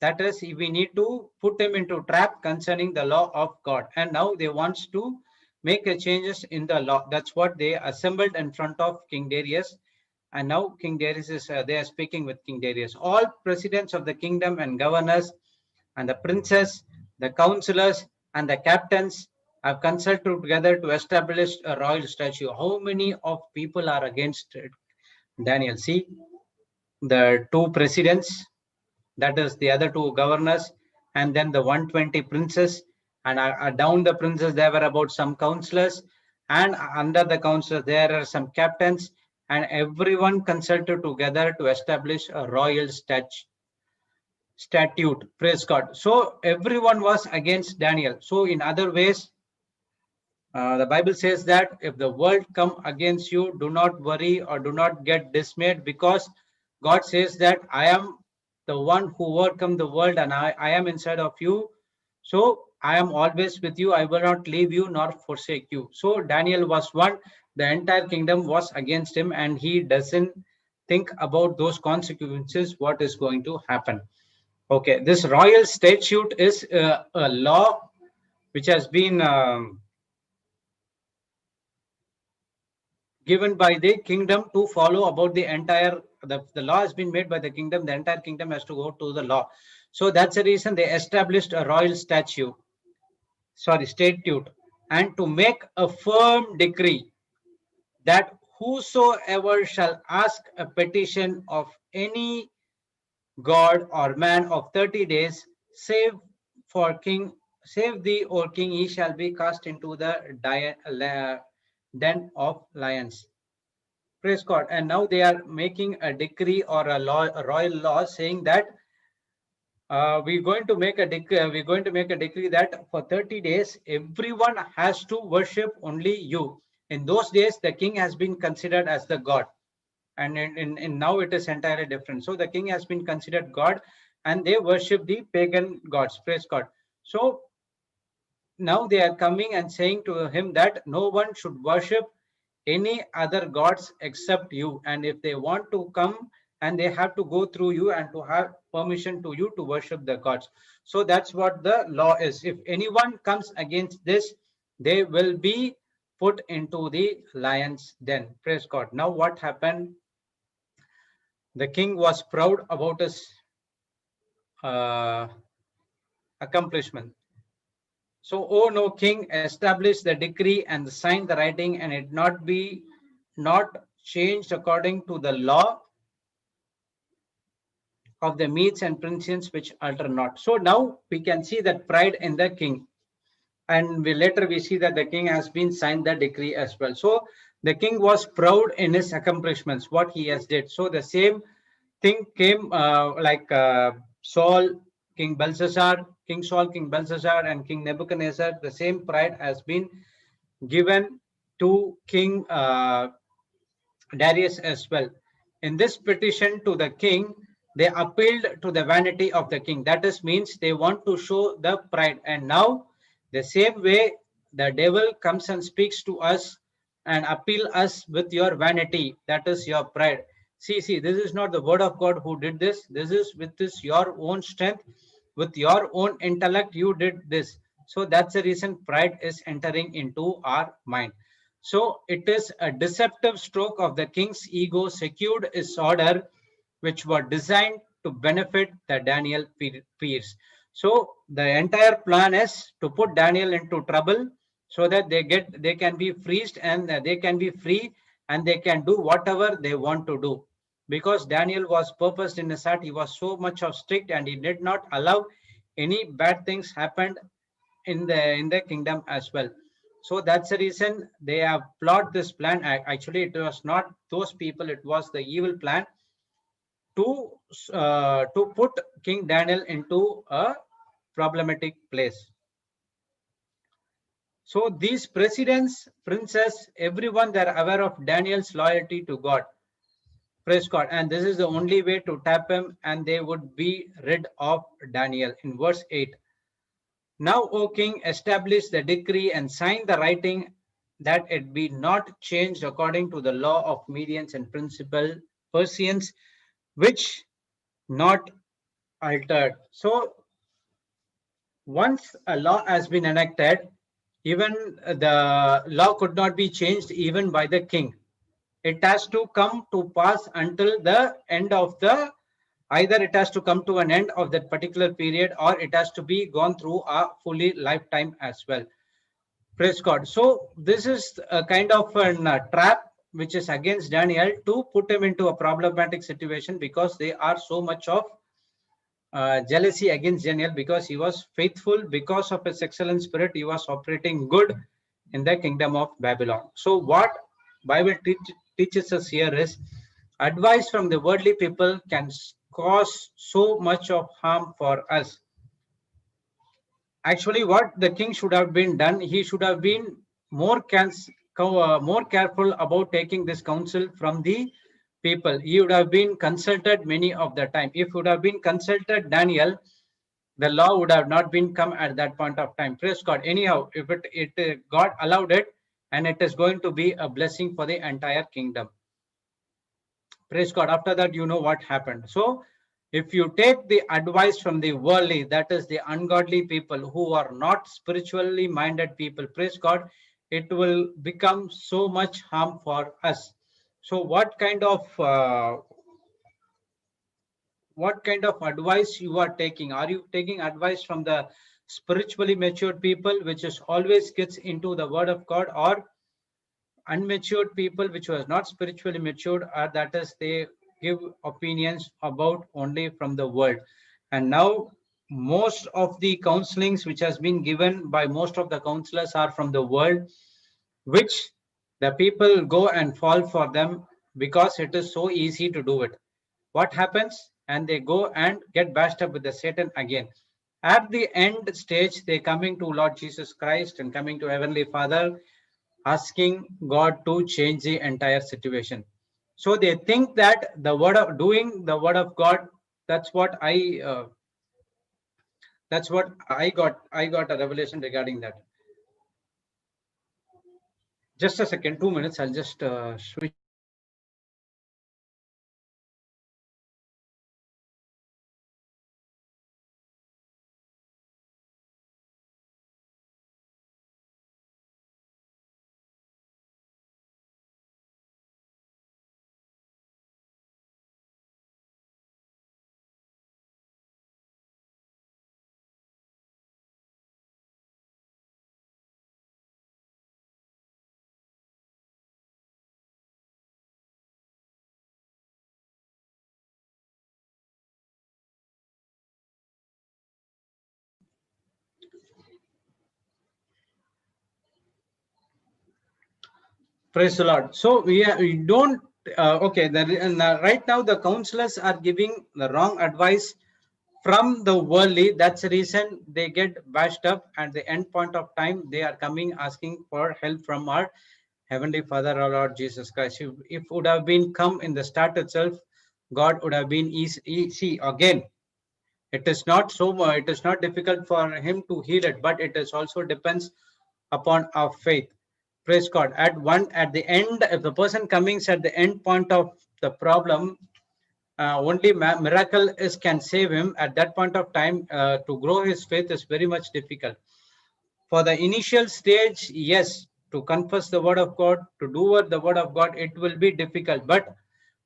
That is, we need to put him into trap concerning the law of God. And now they wants to make a changes in the law. That's what they assembled in front of King Darius. And now King Darius is, they are speaking with King Darius. All presidents of the kingdom and governors and the princes, the counselors and the captains have consulted together to establish a royal statue. How many of people are against it? Daniel? See, the two presidents, that is the other two governors, and then the 120 princes, and down the princes there were about some counselors, and under the counselors there are some captains, and everyone consulted together to establish a royal statute. Praise God. So everyone was against Daniel. So in other ways, the Bible says that if the world come against you, do not worry or do not get dismayed, because God says that I am the one who overcome the world, and I am inside of you. So I am always with you. I will not leave you nor forsake you. So Daniel was one. The entire kingdom was against him, and he doesn't think about those consequences, what is going to happen. Okay, this royal statute is a law which has been given by the kingdom to follow about the entire, the law has been made by the kingdom. The entire kingdom has to go to the law. So that's the reason they established a royal statute, and to make a firm decree that whosoever shall ask a petition of any god or man of 30 days, save save thee, O king, he shall be cast into the den of lions. Praise God. And now they are making a decree or a law, a royal law, saying that we're going to make a decree that for 30 days everyone has to worship only you. In those days, the king has been considered as the god, and in now it is entirely different. So the king has been considered god, and they worship the pagan gods. Praise God. So now they are coming and saying to him that no one should worship any other gods except you, and if they want to come, and they have to go through you and to have permission to you to worship the gods. So that's what the law is. If anyone comes against this, they will be put into the lions den. Praise God. Now what happened? The king was proud about his uh, accomplishment. So, O no king, establish the decree and sign the writing, and it not changed according to the law of the Medes and Persians, which alter not. So now we can see that pride in the king, and later we see that the king has been signed the decree as well. So the king was proud in his accomplishments, what he has did. So the same thing came like Saul, King Belshazzar, King Saul, King Belshazzar, and King Nebuchadnezzar. The same pride has been given to King Darius as well. In this petition to the king, they appealed to the vanity of the king. That is, means they want to show the pride. And now, the same way, the devil comes and speaks to us and appeal us with your vanity. That is your pride. See, this is not the word of God who did this. This is with this your own strength, with your own intellect, you did this. So that's the reason pride is entering into our mind. So it is a deceptive stroke of the king's ego secured his order, which were designed to benefit the Daniel peers. So the entire plan is to put Daniel into trouble so that they can be freezed and they can be free and they can do whatever they want to do. Because Daniel was purposed in his heart, he was so much of strict and he did not allow any bad things happened in the kingdom as well. So that's the reason they have plot this plan. Actually, it was not those people; it was the evil plan to put King Daniel into a problematic place. So these presidents, princes, everyone, they're aware of Daniel's loyalty to God. Praise God. And this is the only way to tap him, and they would be rid of Daniel. In verse 8. Now, O king, establish the decree and sign the writing that it be not changed according to the law of Medians and principal Persians, which not altered. So once a law has been enacted, even the law could not be changed even by the king. It has to come to pass until the end of the, either it has to come to an end of that particular period or it has to be gone through a fully lifetime as well. Praise God. So this is a kind of a trap which is against Daniel to put him into a problematic situation because they are so much of jealousy against Daniel because he was faithful, because of his excellent spirit, he was operating good in the kingdom of Babylon. So what Bible teaches us here is advice from the worldly people can cause so much of harm for us. Actually, what the king should have been done, he should have been more careful about taking this counsel from the people. He would have been consulted many of the time. If would have been consulted Daniel, the law would have not been come at that point of time. Praise God. Anyhow, if God allowed it, and it is going to be a blessing for the entire kingdom. Praise God. After that, you know what happened. So if you take the advice from the worldly, that is the ungodly people who are not spiritually minded people, praise God, it will become so much harm for us. So what kind of advice you are taking? Are you taking advice from the spiritually matured people, which is always gets into the word of God, or unmatured people which was not spiritually matured, or that is they give opinions about only from the world? And now most of the counselings which has been given by most of the counselors are from the world, which the people go and fall for them because it is so easy to do it. What happens? And they go and get bashed up with the Satan again. At the end stage, they coming to Lord Jesus Christ and coming to Heavenly Father, asking God to change the entire situation. So they think that the word of doing the word of God, that's what I got. I got a revelation regarding that. Just a second, 2 minutes. I'll just switch. Praise the Lord. So we don't. Okay, right now the counselors are giving the wrong advice from the worldly. That's the reason they get bashed up. At the end point of time, they are coming asking for help from our Heavenly Father, our Lord Jesus Christ, if would have been come in the start itself, God would have been easy again. It is not so much, it is not difficult for him to heal it, but it is also depends upon our faith. Praise God. At the end, if the person coming at the end point of the problem, only miracle is can save him. At that point of time, to grow his faith is very much difficult. For the initial stage, yes, to confess the word of God, to do the word of God, it will be difficult, but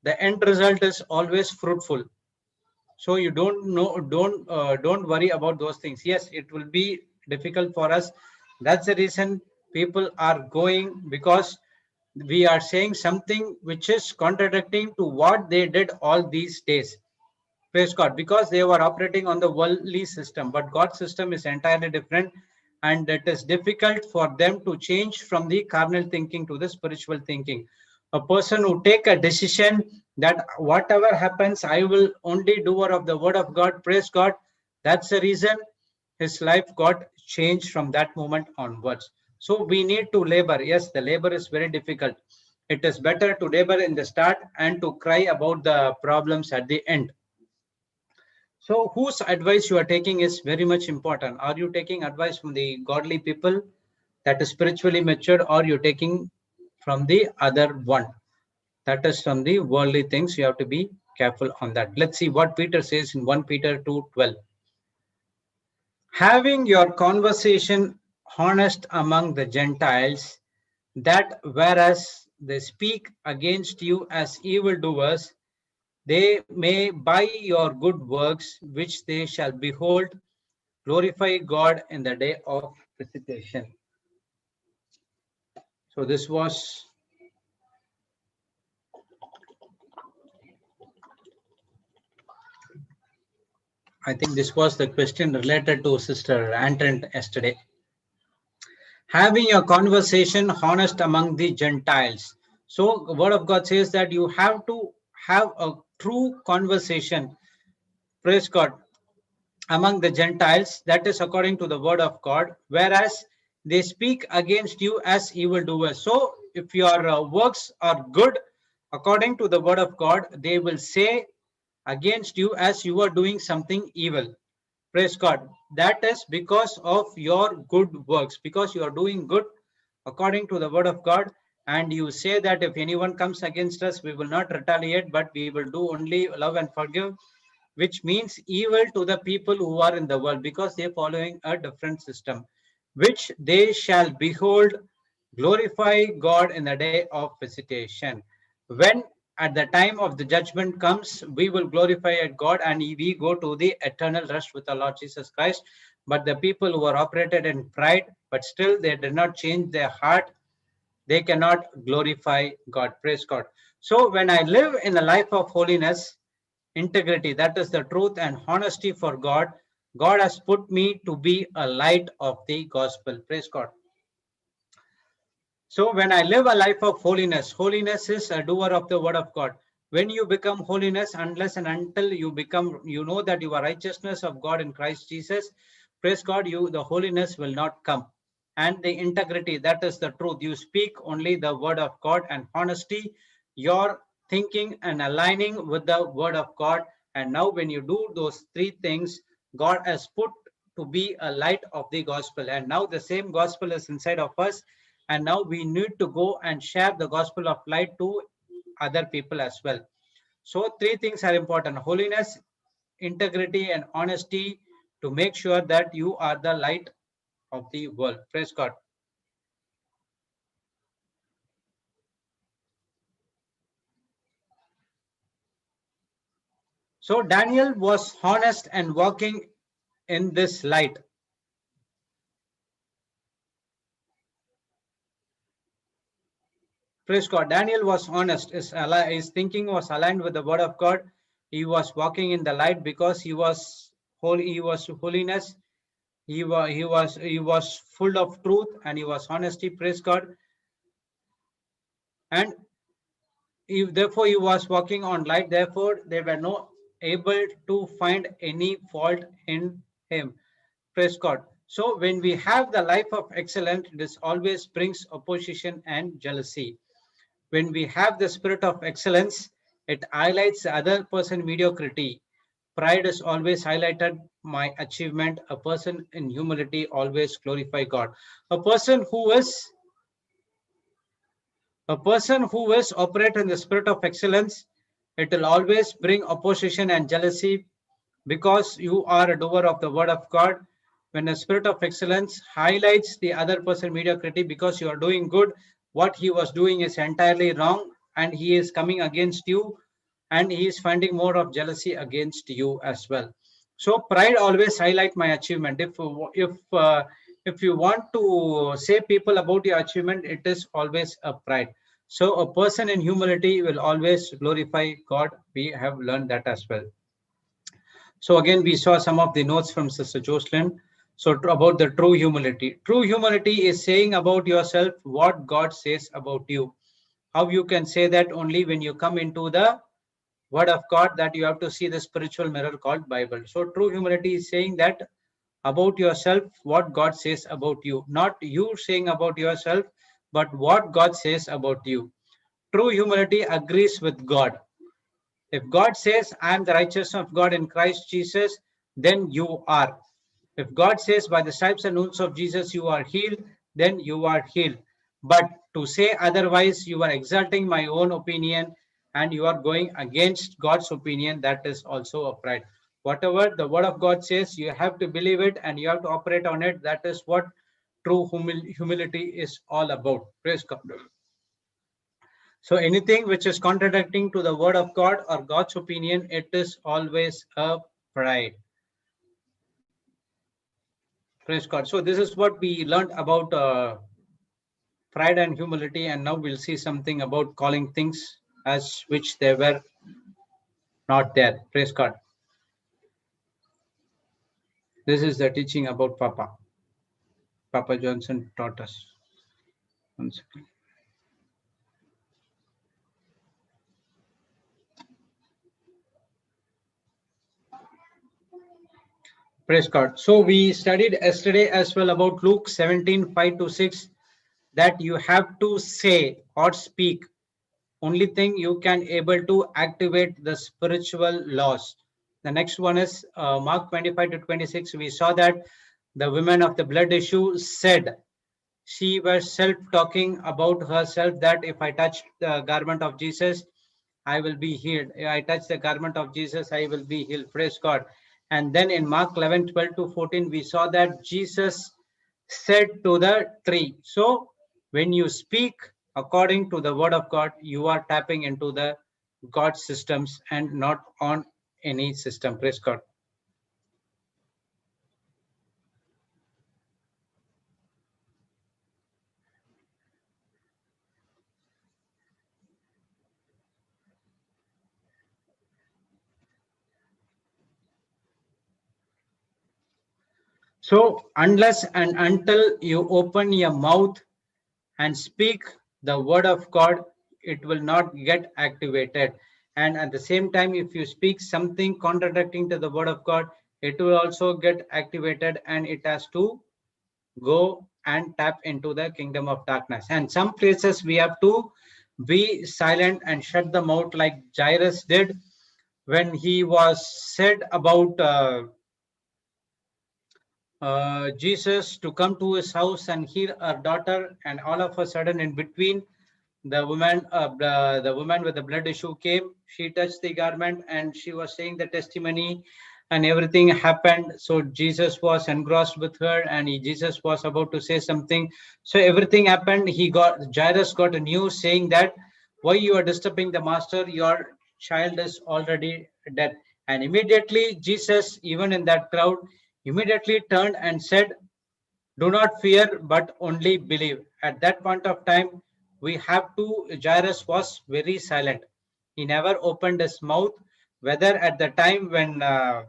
the end result is always fruitful. So you don't worry about those things. Yes, it will be difficult for us. That's the reason people are going, because we are saying something which is contradicting to what they did all these days. Praise God, because they were operating on the worldly system, but God's system is entirely different, and it is difficult for them to change from the carnal thinking to the spiritual thinking. A person who take a decision that whatever happens, I will only doer of the word of God, praise God, that's the reason his life got changed from that moment onwards. So we need to labor. Yes, the labor is very difficult. It is better to labor in the start and to cry about the problems at the end. So whose advice you are taking is very much important. Are you taking advice from the godly people that is spiritually matured, or you're taking from the other one that is from the worldly things? You have to be careful on that. Let's see what Peter says in 1 Peter 2:12. Having your conversation honest among the Gentiles, that whereas they speak against you as evildoers, they may by your good works, which they shall behold, glorify God in the day of visitation. So this was, I think this was the question related to Sister Anton yesterday. Having a conversation honest among the Gentiles. So the word of God says that you have to have a true conversation, praise God, among the Gentiles, that is according to the word of God, whereas they speak against you as evildoers. So if your works are good according to the word of God, they will say against you as you are doing something evil. Praise God. That is because of your good works, because you are doing good according to the word of God. And you say that if anyone comes against us, we will not retaliate, but we will do only love and forgive, which means evil to the people who are in the world, because they are following a different system, which they shall behold, glorify God in the day of visitation. When at the time of the judgment comes, we will glorify God and we go to the eternal rest with the Lord Jesus Christ. But the people who are operated in pride, but still they did not change their heart, they cannot glorify God. Praise God. So when I live in a life of holiness, integrity, that is the truth and honesty for God, God has put me to be a light of the gospel. Praise God. So when I live a life of holiness, holiness is a doer of the word of God. When you become holiness, unless and until you become, you know that you are righteousness of God in Christ Jesus, praise God, the holiness will not come. And the integrity, that is the truth. You speak only the word of God, and honesty, your thinking and aligning with the word of God. And now when you do those three things, God has put to be a light of the gospel. And now the same gospel is inside of us. And now we need to go and share the gospel of light to other people as well. So three things are important: holiness, integrity, and honesty, to make sure that you are the light of the world. Praise God. So Daniel was honest and walking in this light. Praise God. Daniel was honest. His thinking was aligned with the word of God. He was walking in the light because he was holy. He was holiness. He was full of truth, and he was honesty. Praise God. And therefore he was walking on light. Therefore they were not able to find any fault in him. Praise God. So when we have the life of excellence, this always brings opposition and jealousy. When we have the spirit of excellence, it highlights the other person mediocrity. Pride is always highlighted my achievement. A person in humility always glorify God. A person who is operate in the spirit of excellence, it will always bring opposition and jealousy because you are a doer of the word of God. When a spirit of excellence highlights the other person mediocrity because you are doing good, what he was doing is entirely wrong and he is coming against you and he is finding more of jealousy against you as well. So pride always highlight my achievement. If you want to say people about your achievement, it is always a pride. So a person in humility will always glorify God. We have learned that as well. So again, we saw some of the notes from Sister Jocelyn. So about the true humility. True humility is saying about yourself what God says about you. How you can say that only when you come into the word of God, that you have to see the spiritual mirror called Bible. So true humility is saying that about yourself what God says about you, not you saying about yourself, but what God says about you. True humility agrees with God. If God says, I am the righteousness of God in Christ Jesus, then you are. If God says, by the stripes and wounds of Jesus, you are healed, then you are healed. But to say otherwise, you are exalting my own opinion and you are going against God's opinion, that is also a pride. Whatever the word of God says, you have to believe it and you have to operate on it. That is what true humility is all about. Praise God. So anything which is contradicting to the word of God or God's opinion, it is always a pride. Praise God. So this is what we learned about pride and humility, and now we'll see something about calling things as which they were not there. Praise God. This is the teaching about Papa. Papa Johnson taught us. One second. Praise God. So we studied yesterday as well about Luke 17:5-6, that you have to say or speak. Only thing you can able to activate the spiritual laws. The next one is Mark 25-26. We saw that the woman of the blood issue said, she was self-talking about herself, that if I touch the garment of Jesus, I will be healed. If I touch the garment of Jesus, I will be healed. Praise God. And then in Mark 11:12-14, we saw that Jesus said to the tree. So when you speak according to the word of God, you are tapping into the God systems and not on any system. Praise God. So unless and until you open your mouth and speak the word of God, it will not get activated. And at the same time, if you speak something contradicting to the word of God, it will also get activated and it has to go and tap into the kingdom of darkness. And some places we have to be silent and shut the mouth, like Jairus did when he was said about Jesus to come to his house and heal our daughter, and all of a sudden in between, the woman with the blood issue came. She touched the garment and she was saying the testimony, and everything happened. So Jesus was engrossed with her, and Jesus was about to say something. So everything happened. Jairus got a news saying that, why you are disturbing the master? Your child is already dead. And immediately Jesus, even in that crowd, immediately turned and said, do not fear, but only believe. At that point of time, Jairus was very silent. He never opened his mouth, whether at the time when uh,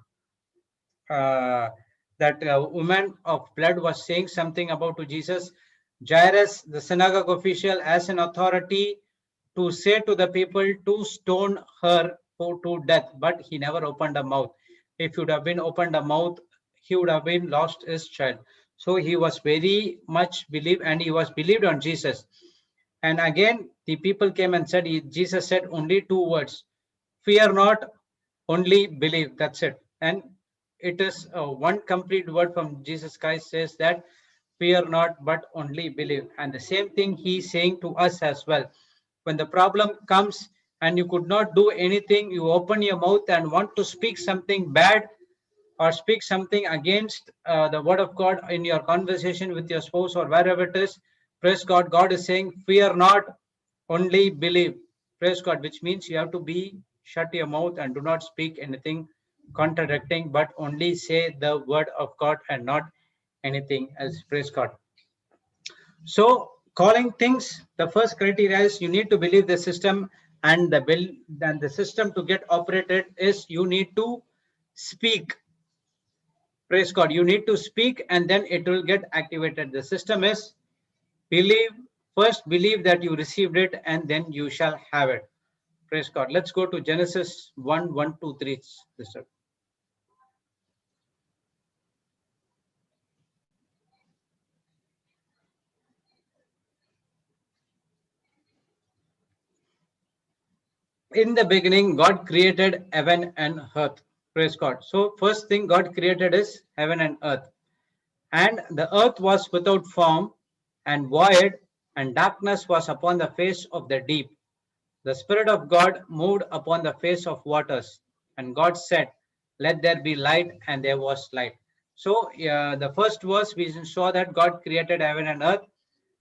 that woman of blood was saying something about to Jesus, Jairus, the synagogue official, has an authority to say to the people to stone her to death, but he never opened a mouth. If he would have been opened a mouth, he would have been lost his child. So he was very much believed, and he was believed on Jesus. And again, the people came and said, Jesus said only two words: fear not, only believe. That's it. And it is one complete word from Jesus Christ says that fear not, but only believe. And the same thing he's saying to us as well. When the problem comes and you could not do anything, you open your mouth and want to speak something bad or speak something against the word of God in your conversation with your spouse or wherever it is. Praise God. God is saying, fear not, only believe. Praise God, which means you have to be shut your mouth and do not speak anything contradicting, but only say the word of God and not anything else. Praise God. So calling things, the first criteria is you need to believe the system, and the system to get operated is you need to speak. Praise God. You need to speak and then it will get activated. The system is believe, first believe that you received it and then you shall have it. Praise God. Let's go to Genesis 1, 1, 2, 3. Sister. In the beginning, God created heaven and earth. Praise God. So first thing God created is heaven and earth. And the earth was without form and void, and darkness was upon the face of the deep. The Spirit of God moved upon the face of waters, and God said, let there be light, and there was light. So the first verse we saw that God created heaven and earth.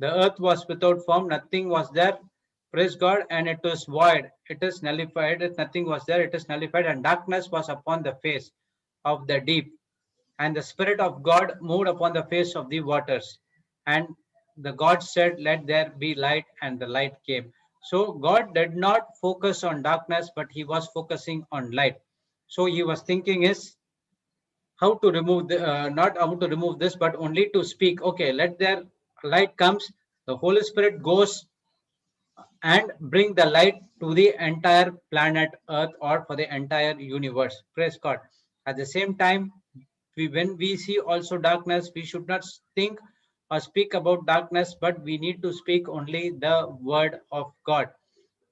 The earth was without form, nothing was there. Praise God, and it was void. It is nullified. If nothing was there, it is nullified, and darkness was upon the face of the deep. And the Spirit of God moved upon the face of the waters. And the God said, let there be light, and the light came. So God did not focus on darkness, but he was focusing on light. So he was thinking is how to remove the, not how to remove this, but only to speak. Okay, let there light comes. The Holy Spirit goes and bring the light to the entire planet Earth or for the entire universe. Praise God. At the same time, when we see also darkness, we should not think or speak about darkness, but we need to speak only the word of God.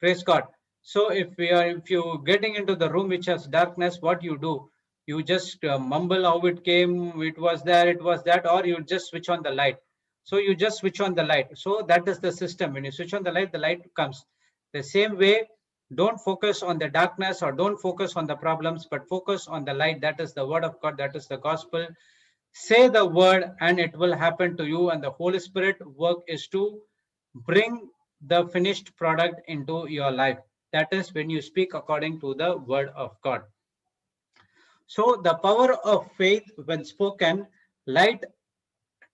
Praise God. So if you getting into the room which has darkness, what you do? You just mumble how it came, it was there, it was that, or you just switch on the light. So you just switch on the light. So that is the system. When you switch on the light comes. The same way, don't focus on the darkness or don't focus on the problems, but focus on the light. That is the word of God. That is the gospel. Say the word and it will happen to you. And the Holy Spirit work is to bring the finished product into your life. That is when you speak according to the word of God. So the power of faith, when spoken, light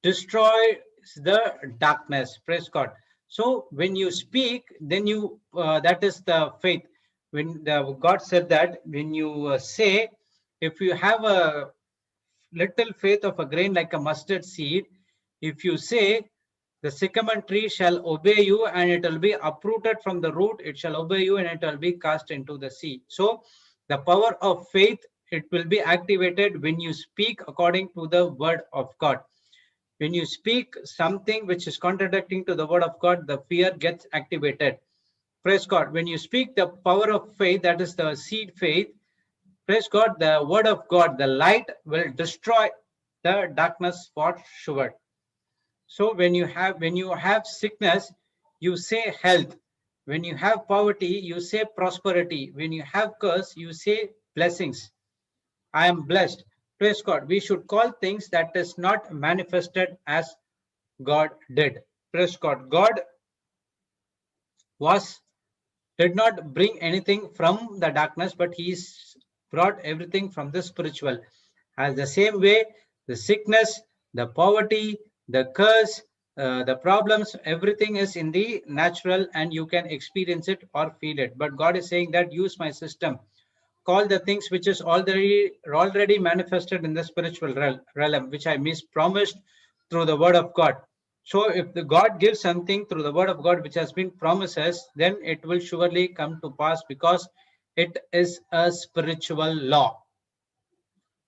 destroys the darkness. Praise God. So when you speak, then you that is the faith. When God said that when you say, if you have a little faith of a grain like a mustard seed, if you say, the sycamore tree shall obey you and it will be uprooted from the root, it shall obey you and it will be cast into the sea. So the power of faith, it will be activated when you speak according to the word of God. When you speak something which is contradicting to the word of God, the fear gets activated. Praise God. When you speak the power of faith, that is the seed faith, praise God, the word of God, the light will destroy the darkness for sure. So when you have sickness, you say health. When you have poverty, you say prosperity. When you have curse, you say blessings. I am blessed. Praise God. We should call things that is not manifested as God did. Praise God. God was did not bring anything from the darkness, but he's brought everything from the spiritual. As the same way, the sickness, the poverty, the curse, the problems, everything is in the natural and you can experience it or feel it. But God is saying that use my system. Call the things which is already manifested in the spiritual realm, which I mispromised through the word of God. So if the God gives something through the word of God which has been promises, then it will surely come to pass because it is a spiritual law.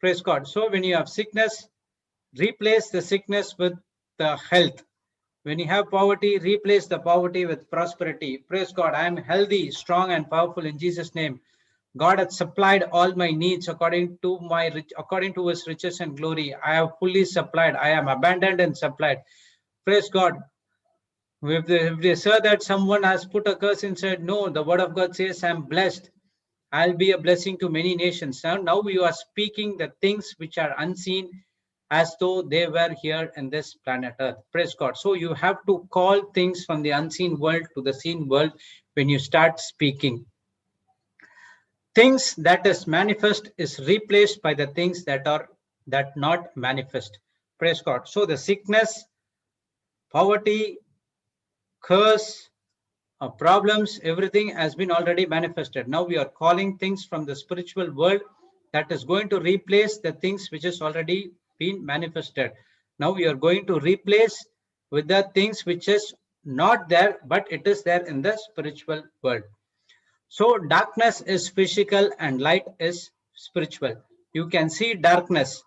Praise God. So when you have sickness, replace the sickness with the health. When you have poverty, replace the poverty with prosperity. Praise God. I am healthy, strong, and powerful in Jesus' name. God has supplied all my needs according to his riches and glory. I have fully supplied. I am abundant and supplied. Praise God. If they say that someone has put a curse inside, no, the word of God says, I'm blessed. I'll be a blessing to many nations. Now you are speaking the things which are unseen as though they were here in this planet Earth. Praise God. So you have to call things from the unseen world to the seen world when you start speaking. Things that is manifest is replaced by the things that are not manifest. Praise God. So the sickness, poverty, curse, problems, everything has been already manifested. Now we are calling things from the spiritual world that is going to replace the things which has already been manifested. Now we are going to replace with the things which is not there, but it is there in the spiritual world. So darkness is physical and light is spiritual. You can see darkness.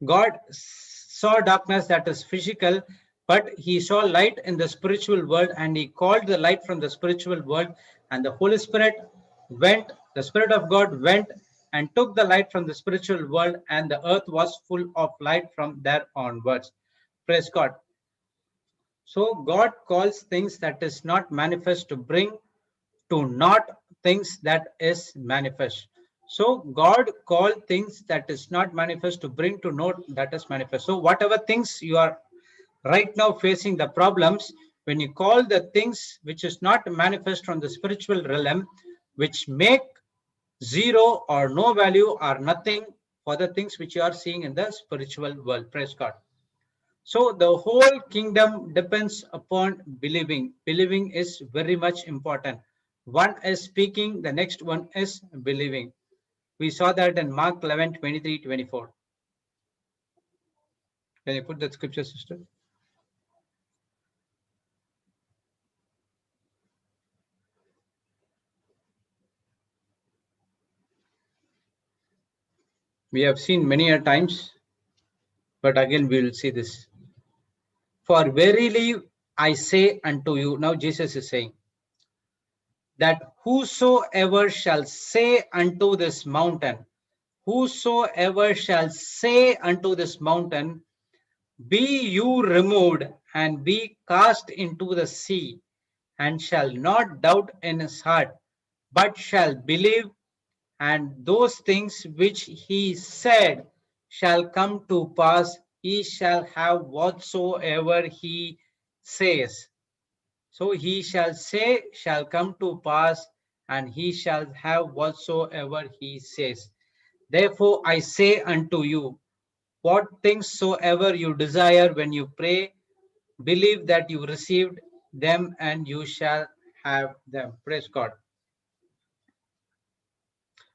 God saw darkness that is physical, but he saw light in the spiritual world, and he called the light from the spiritual world, and the Holy Spirit went, the Spirit of God went and took the light from the spiritual world, and the earth was full of light from there onwards. Praise God. So God calls things that is not manifest to bring to not things that is manifest. So God called things that is not manifest to bring to note that is manifest. So whatever things you are right now facing the problems, when you call the things which is not manifest from the spiritual realm, which make zero or no value or nothing for the things which you are seeing in the spiritual world. Praise God. So the whole kingdom depends upon believing. Believing is very much important. One is speaking, the next one is believing. We saw that in Mark 11, 23, 24. Can you put that scripture, sister? We have seen many a times, but again we will see this. For verily I say unto you, now Jesus is saying, that whosoever shall say unto this mountain, whosoever shall say unto this mountain, be you removed and be cast into the sea, and shall not doubt in his heart, but shall believe, and those things which he said shall come to pass, he shall have whatsoever he says. So he shall say shall come to pass, and he shall have whatsoever he says. Therefore I say unto you, what things soever you desire when you pray, believe that you received them and you shall have them. Praise God.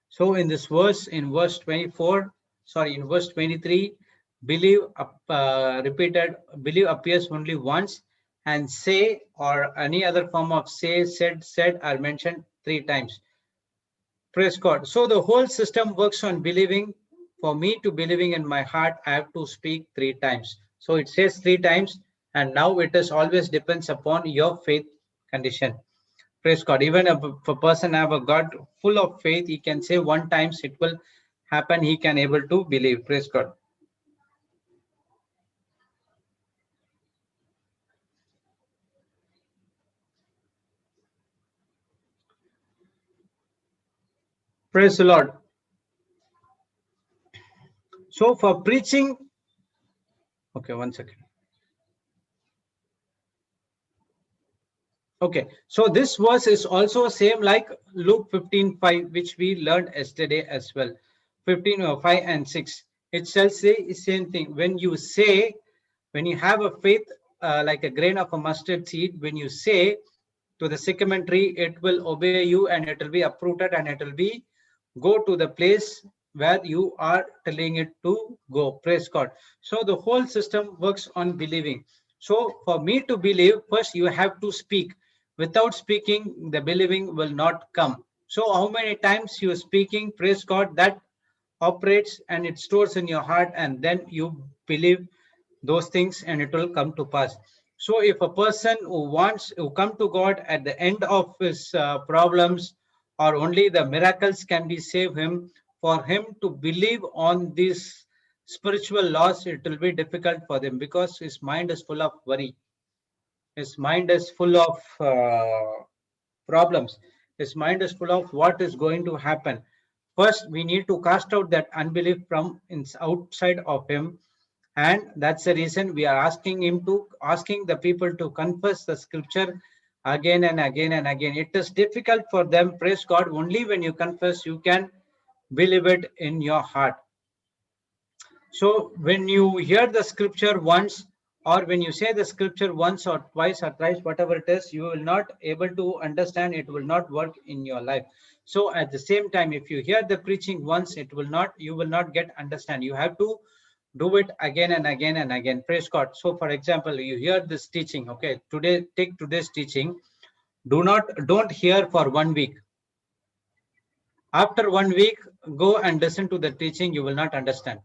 So in this verse, in verse 24, sorry, in verse 23, believe repeated, believe appears only once, and say or any other form of say, said are mentioned 3 times. Praise God. So the whole system works on believing. For me to believing in my heart, I have to speak 3 times. So it says 3 times, and now it is always depends upon your faith condition. Praise God. Even if a person have a God full of faith, he can say 1 times it will happen. He can able to believe. Praise God. Praise the Lord. So for preaching, okay, 1 second. Okay, so this verse is also same like Luke 15:5, which we learned yesterday as well. 15:5 and 6. It shall say the same thing. When you say, when you have a faith like a grain of a mustard seed, when you say to the sycamore tree, it will obey you and it will be uprooted and it will be go to the place where you are telling it to go. Praise God. So the whole system works on believing. So for me to believe, first you have to speak. Without speaking, the believing will not come. So how many times you are speaking, praise God, that operates and it stores in your heart, and then you believe those things and it will come to pass. So if a person who wants to come to God at the end of his problems, or only the miracles can be save him, for him to believe on these spiritual laws, it will be difficult for them, because his mind is full of worry. His mind is full of problems. His mind is full of what is going to happen. First, we need to cast out that unbelief from outside of him, and that's the reason we are asking the people to confess the scripture again and again and again. It is difficult for them, praise God. Only when you confess, you can believe it in your heart. So when you hear the scripture once, or when you say the scripture once or twice or thrice, whatever it is, you will not able to understand, it will not work in your life. So at the same time, if you hear the preaching once, you will not get understand. You have to do it again and again and again. Praise God. So for example, you hear this teaching, okay, today, take today's teaching. Don't hear for 1 week. After 1 week, go and listen to the teaching. You will not understand.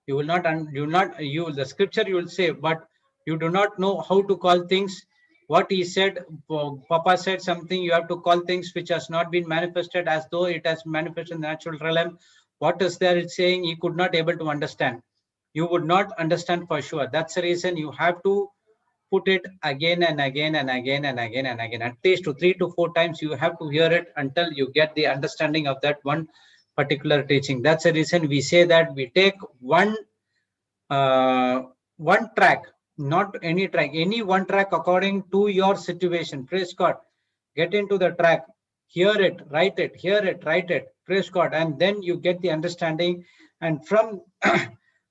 You will not, the scripture you will say, but you do not know how to call things. What he said, Papa said something, you have to call things which has not been manifested as though it has manifested in the natural realm. What is there it's saying, he could not able to understand. You would not understand for sure. That's the reason you have to put it again and again and again and again and again. At least 3 to 4 times you have to hear it until you get the understanding of that one particular teaching. That's the reason we say that we take one track, not any track, any one track according to your situation. Praise God. Get into the track, hear it, write it, hear it, write it. Praise God. And then you get the understanding. And from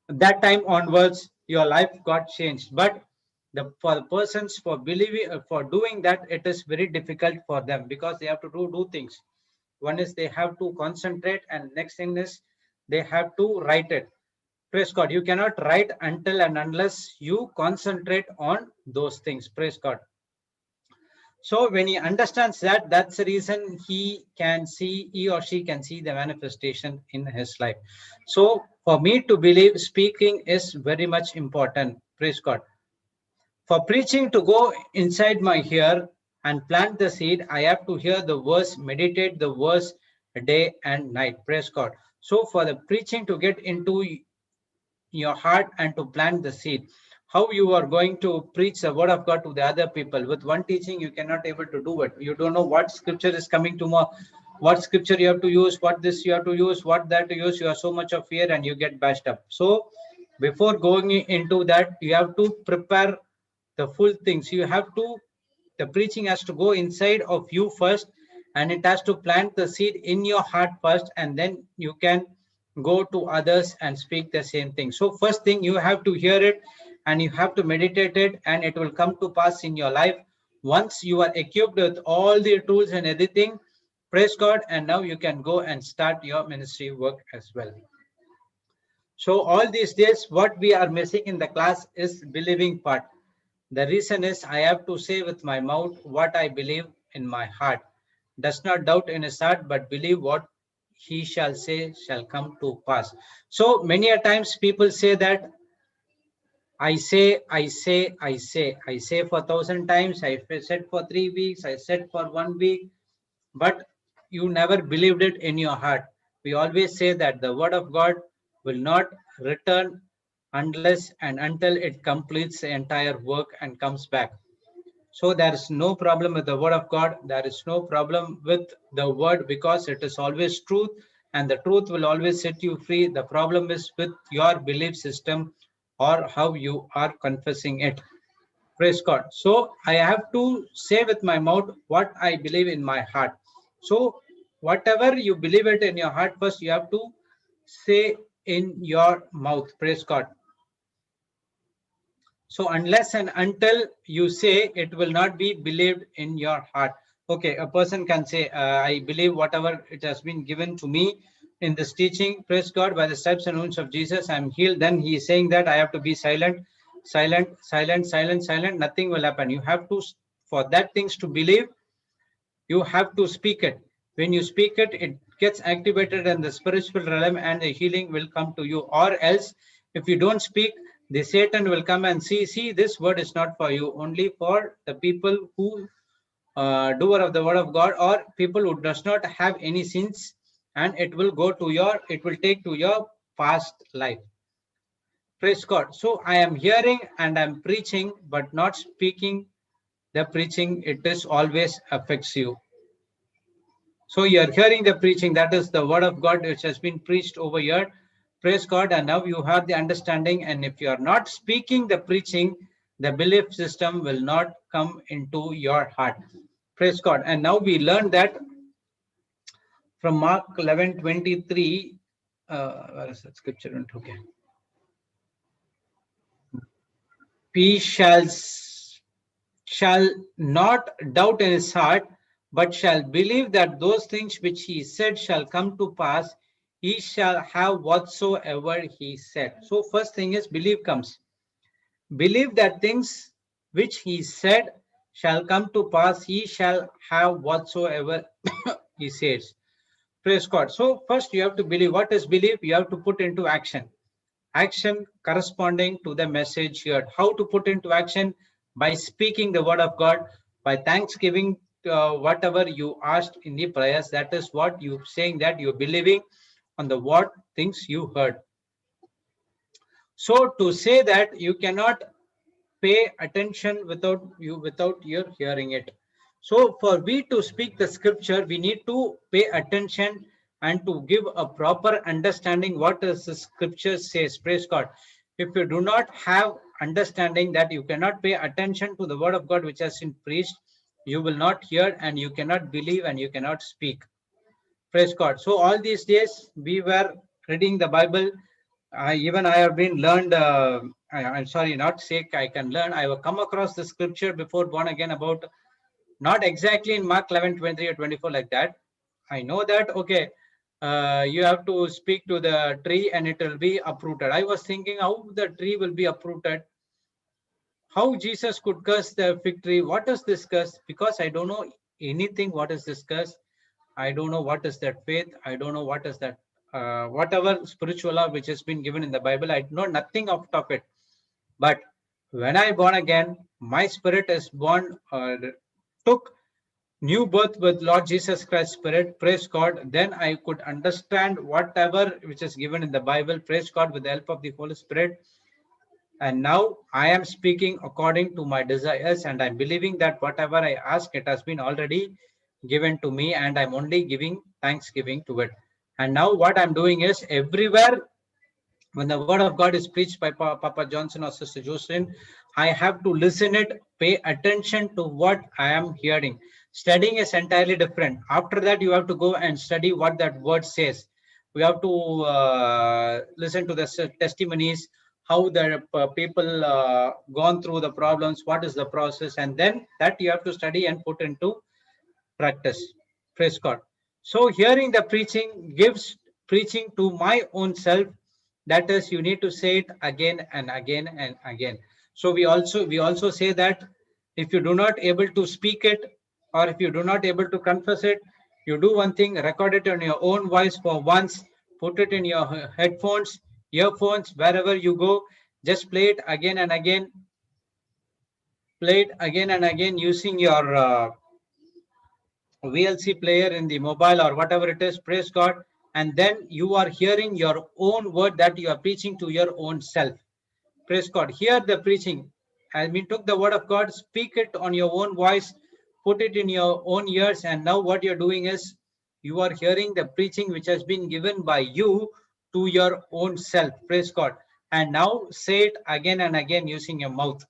that time onwards, your life got changed. But for the persons for believing, for doing that, it is very difficult for them, because they have to do things. One is they have to concentrate, and next thing is they have to write it. Praise God. You cannot write until and unless you concentrate on those things. Praise God. So when he understands that, that's the reason he or she can see the manifestation in his life. So for me to believe, speaking is very much important. Praise God. For preaching to go inside my ear and plant the seed, I have to hear the verse, meditate the verse day and night. Praise God. So for the preaching to get into your heart and to plant the seed, how you are going to preach the word of God to the other people. With one teaching, you cannot able to do it. You don't know what scripture is coming tomorrow, what scripture you have to use, what this you have to use, what that to use. You have so much of fear and you get bashed up. So before going into that, you have to prepare the full things. You have to, the preaching has to go inside of you first, and it has to plant the seed in your heart first, and then you can go to others and speak the same thing. So first thing, you have to hear it and you have to meditate it, and it will come to pass in your life once you are equipped with all the tools and everything. Praise God. And now you can go and start your ministry work as well. So all these days, what we are missing in the class is believing part. The reason is I have to say with my mouth what I believe in my heart. Does not doubt in his heart, but believe what he shall say shall come to pass. So many a times people say that I say for 1,000 times, I said for 3 weeks, I said for 1 week, but you never believed it in your heart. We always say that the word of God will not return unless and until it completes the entire work and comes back. So there is no problem with the word of God. There is no problem with the word, because it is always truth, and the truth will always set you free. The problem is with your belief system or how you are confessing it. Praise God. So I have to say with my mouth what I believe in my heart. So whatever you believe it in your heart, first you have to say in your mouth. Praise God. So unless and until you say, it will not be believed in your heart. Okay, a person can say, I believe whatever it has been given to me in this teaching, praise God, by the stripes and wounds of Jesus, I'm healed. Then he is saying that I have to be silent, silent, silent, silent, silent. Nothing will happen. You have to, for that things to believe, you have to speak it. When you speak it, it gets activated in the spiritual realm and the healing will come to you. Or else, if you don't speak, the Satan will come and see, this word is not for you, only for the people who doer of the word of God, or people who does not have any sins, and it will take to your past life. Praise God. So I am hearing and I'm preaching, but not speaking the preaching. It is always affects you. So you're hearing the preaching, that is the word of God which has been preached over here. Praise God. And now you have the understanding. And if you are not speaking the preaching, the belief system will not come into your heart. Praise God. And now we learn that from Mark 11:23. Where is that scripture? Okay. He shall not doubt in his heart, but shall believe that those things which he said shall come to pass. He shall have whatsoever he said. So first thing is belief comes. Believe that things which he said shall come to pass. He shall have whatsoever he says. Praise God. So first you have to believe. What is belief? You have to put into action. Action corresponding to the message heard. How to put into action? By speaking the word of God, by thanksgiving, whatever you asked in the prayers. That is what you're saying, that you're believing on the what things you heard. So to say that you cannot pay attention without your hearing it. So for we to speak the scripture, we need to pay attention and to give a proper understanding what does the scripture says. Praise God. If you do not have understanding, that you cannot pay attention to the word of God which has been preached, you will not hear and you cannot believe and you cannot speak. Praise God. So all these days we were reading the Bible. Even I have been learned, I'm sorry, not sick, I can learn. I have come across the scripture before born again about, not exactly in Mark 11:23 or 24 like that. I know that, okay, you have to speak to the tree and it will be uprooted. I was thinking how the tree will be uprooted. How Jesus could curse the fig tree. What is this curse? Because I don't know anything what is this curse. I don't know what is that faith. I don't know what is that, whatever spiritual law which has been given in the Bible. I know nothing of it. But when I born again, my spirit is born, took new birth with Lord Jesus Christ Spirit. Praise God. Then I could understand whatever which is given in the Bible. Praise God, with the help of the Holy Spirit. And now I am speaking according to my desires, and I'm believing that whatever I ask, it has been already given to me, and I'm only giving thanksgiving to it. And now what I'm doing is, everywhere when the word of God is preached by Papa Johnson or Sister Jocelyn, I have to listen it, pay attention to what I am hearing. Studying is entirely different. After that, you have to go and study what that word says. We have to listen to the testimonies, how the people gone through the problems, what is the process, and then that you have to study and put into practice. Praise God. So hearing the preaching gives preaching to my own self. That is, you need to say it again and again and again. So we also say that if you do not able to speak it, or if you do not able to confess it, you do one thing: record it in your own voice for once, put it in your headphones, earphones, wherever you go, just play it again and again. Play it again and again using your VLC player in the mobile or whatever it is. Praise God. And then you are hearing your own word that you are preaching to your own self. Praise God. Hear the preaching. I mean, took the word of God, speak it on your own voice, put it in your own ears. And now what you're doing is you are hearing the preaching which has been given by you to your own self. Praise God. And now say it again and again using your mouth.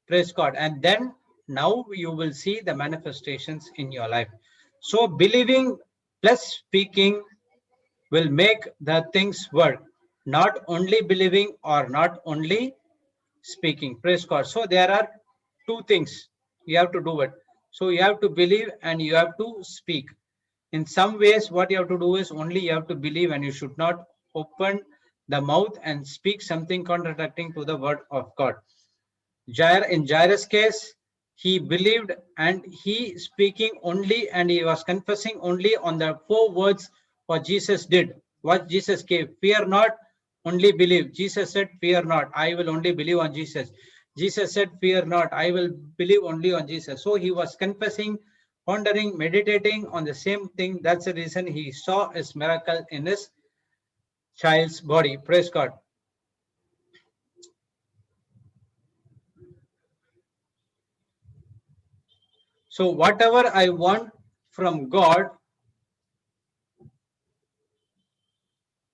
Praise God. And then now you will see the manifestations in your life. So believing plus speaking will make the things work. Not only believing or not only speaking. Praise God. So there are two things you have to do it. So you have to believe and you have to speak. In some ways, what you have to do is only you have to believe, and you should not open the mouth and speak something contradicting to the word of God. In Jairus' case, he believed and he speaking only, and he was confessing only on the 4 words what Jesus did, what Jesus gave. Fear not, only believe. Jesus said, fear not, I will only believe on Jesus. Jesus said, fear not, I will believe only on Jesus. So he was confessing, pondering, meditating on the same thing. That's the reason he saw his miracle in his child's body. Praise God. So whatever I want from God,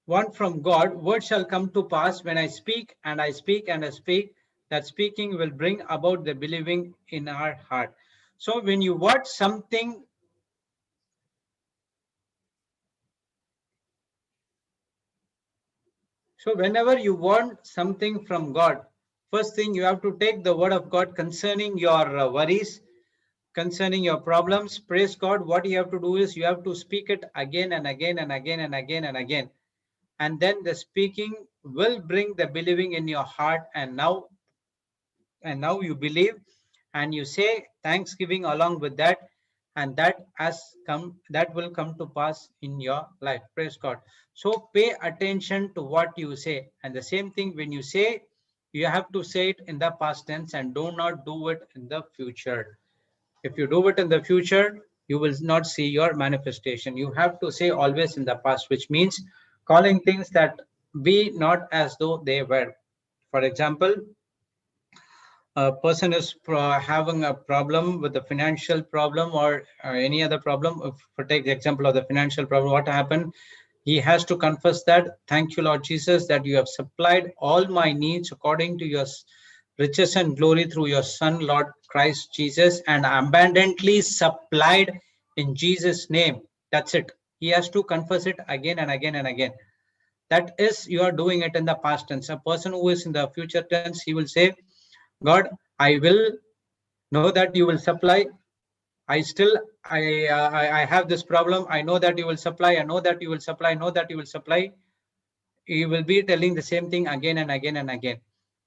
word shall come to pass when I speak and I speak and I speak. That speaking will bring about the believing in our heart. So when you want something, so whenever you want something from God, first thing you have to take the word of God concerning your worries, concerning your problems. Praise God. What you have to do is you have to speak it again and again and again and again and again. And then the speaking will bring the believing in your heart. And now you believe and you say thanksgiving along with that, and that will come to pass in your life. Praise God. So pay attention to what you say, and the same thing when you say, you have to say it in the past tense and do not do it in the future. If you do it in the future, you will not see your manifestation. You have to say always in the past, which means calling things that be not as though they were. For example, a person is having a problem with the financial problem or any other problem. If we take the example of the financial problem, what happened? He has to confess that, thank you, Lord Jesus, that you have supplied all my needs according to your riches and glory through your Son, Lord Christ Jesus, and abundantly supplied in Jesus' name. That's it. He has to confess it again and again and again. That is, you are doing it in the past tense. A person who is in the future tense, he will say, God, I will know that you will supply. I have this problem. I know that you will supply. I know that you will supply. I know that you will supply. You will be telling the same thing again and again and again.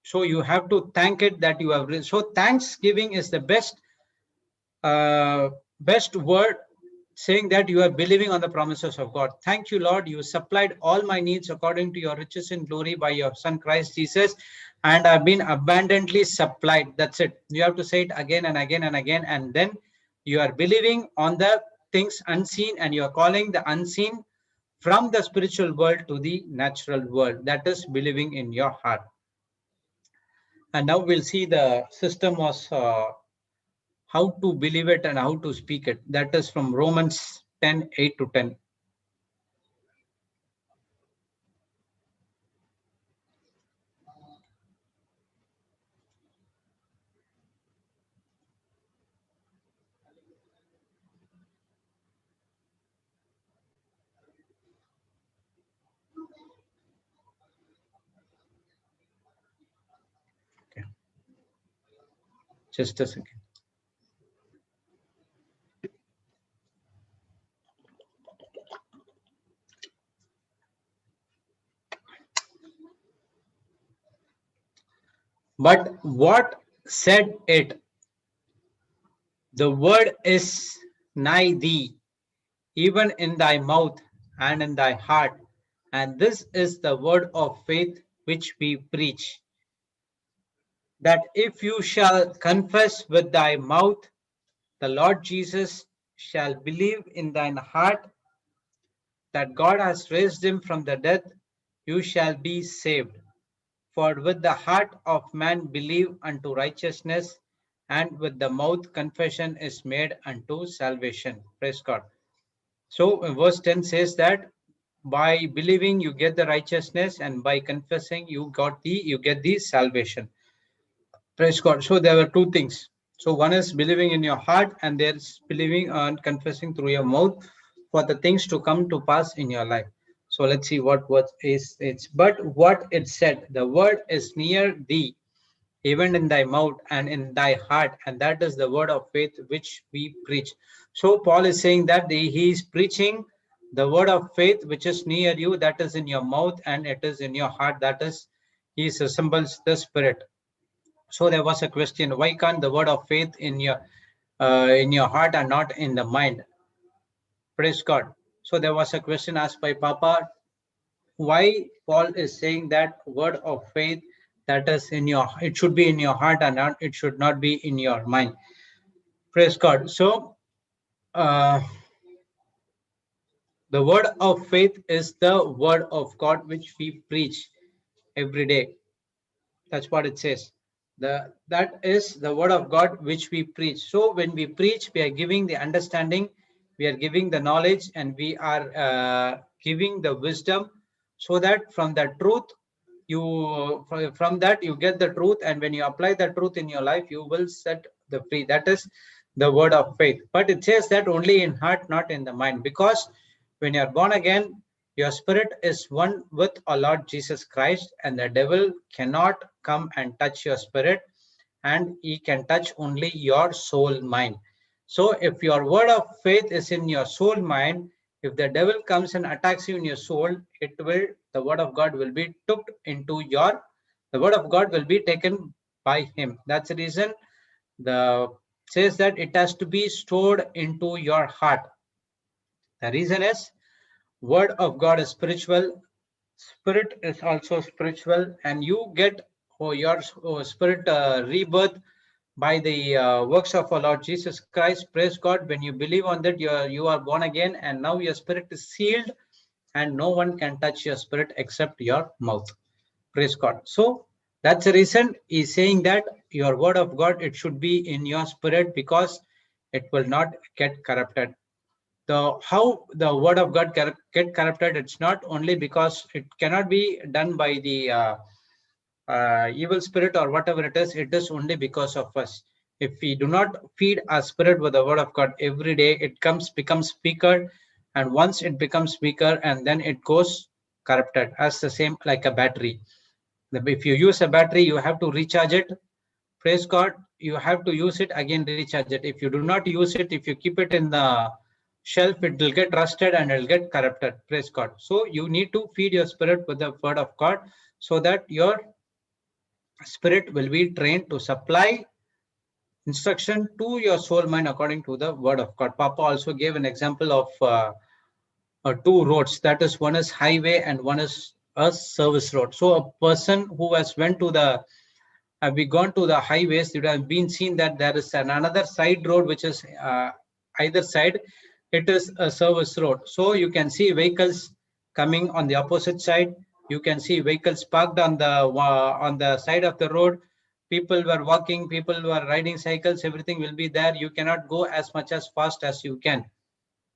So you have to thank it that you have. So thanksgiving is the best word, saying that you are believing on the promises of God. Thank you, Lord. You supplied all my needs according to your riches in glory by your Son Christ Jesus, and I've been abundantly supplied. That's it. You have to say it again and again and again, and then you are believing on the things unseen, and you are calling the unseen from the spiritual world to the natural world. That is believing in your heart. And now we'll see the system was how to believe it and how to speak it. That is from Romans 10:8-10. Okay. Just a second. But what said it? The word is nigh thee, even in thy mouth and in thy heart. And this is the word of faith which we preach, that if you shall confess with thy mouth the Lord Jesus, shall believe in thine heart that God has raised him from the dead, you shall be saved. For with the heart of man believe unto righteousness, and with the mouth confession is made unto salvation. Praise God. So verse 10 says that by believing you get the righteousness, and by confessing you get the salvation. Praise God. So there were two things. So one is believing in your heart, and there's believing and confessing through your mouth for the things to come to pass in your life. So let's see what is it's. But what it said, the word is near thee, even in thy mouth and in thy heart, and that is the word of faith which we preach. So Paul is saying that he is preaching the word of faith which is near you, that is in your mouth and it is in your heart, that is he resembles the Spirit. So there was a question, why can't the word of faith in your heart and not in the mind? Praise God. So there was a question asked by Papa, why Paul is saying that word of faith, that is in your, it should be in your heart and not, it should not be in your mind. Praise God. So the word of faith is the word of God which we preach every day. That's what it says. That is the word of God which we preach. So when we preach, we are giving the understanding, we are giving the knowledge, and we are giving the wisdom, so that from the truth from that you get the truth, and when you apply the truth in your life, you will set the free. That is the word of faith. But it says that only in heart, not in the mind, because when you are born again, your spirit is one with our Lord Jesus Christ, and the devil cannot come and touch your spirit, and he can touch only your soul mind. So if your word of faith is in your soul mind, if the devil comes and attacks you in your soul, the word of God will be took into the word of God will be taken by him. That's the reason the says that it has to be stored into your heart. The reason is word of God is spiritual, spirit is also spiritual, and you get your spirit rebirth by the works of our Lord Jesus Christ. Praise God. When you believe on that, you are born again, and now your spirit is sealed, and no one can touch your spirit except your mouth. Praise God. So that's the reason he's saying that your word of God, it should be in your spirit, because it will not get corrupted. How the word of God get corrupted, it's not only because it cannot be done by the evil spirit or whatever it is only because of us. If we do not feed our spirit with the word of God every day, it becomes weaker, and once it becomes weaker, and then it goes corrupted, as the same like a battery. If you use a battery, you have to recharge it. Praise God. You have to use it again, recharge it. If you do not use it, if you keep it in the shelf, it will get rusted and it will get corrupted. Praise God. So you need to feed your spirit with the word of God, so that your spirit will be trained to supply instruction to your soul mind according to the word of God. Papa also gave an example of two roads. That is, one is highway and one is a service road. So a person who has went to the have we gone to the highways, you have been seen that there is another side road which is either side. It is a service road. So you can see vehicles coming on the opposite side. You can see vehicles parked on the side of the road. People were walking, people were riding cycles, everything will be there. You cannot go as much as fast as you can.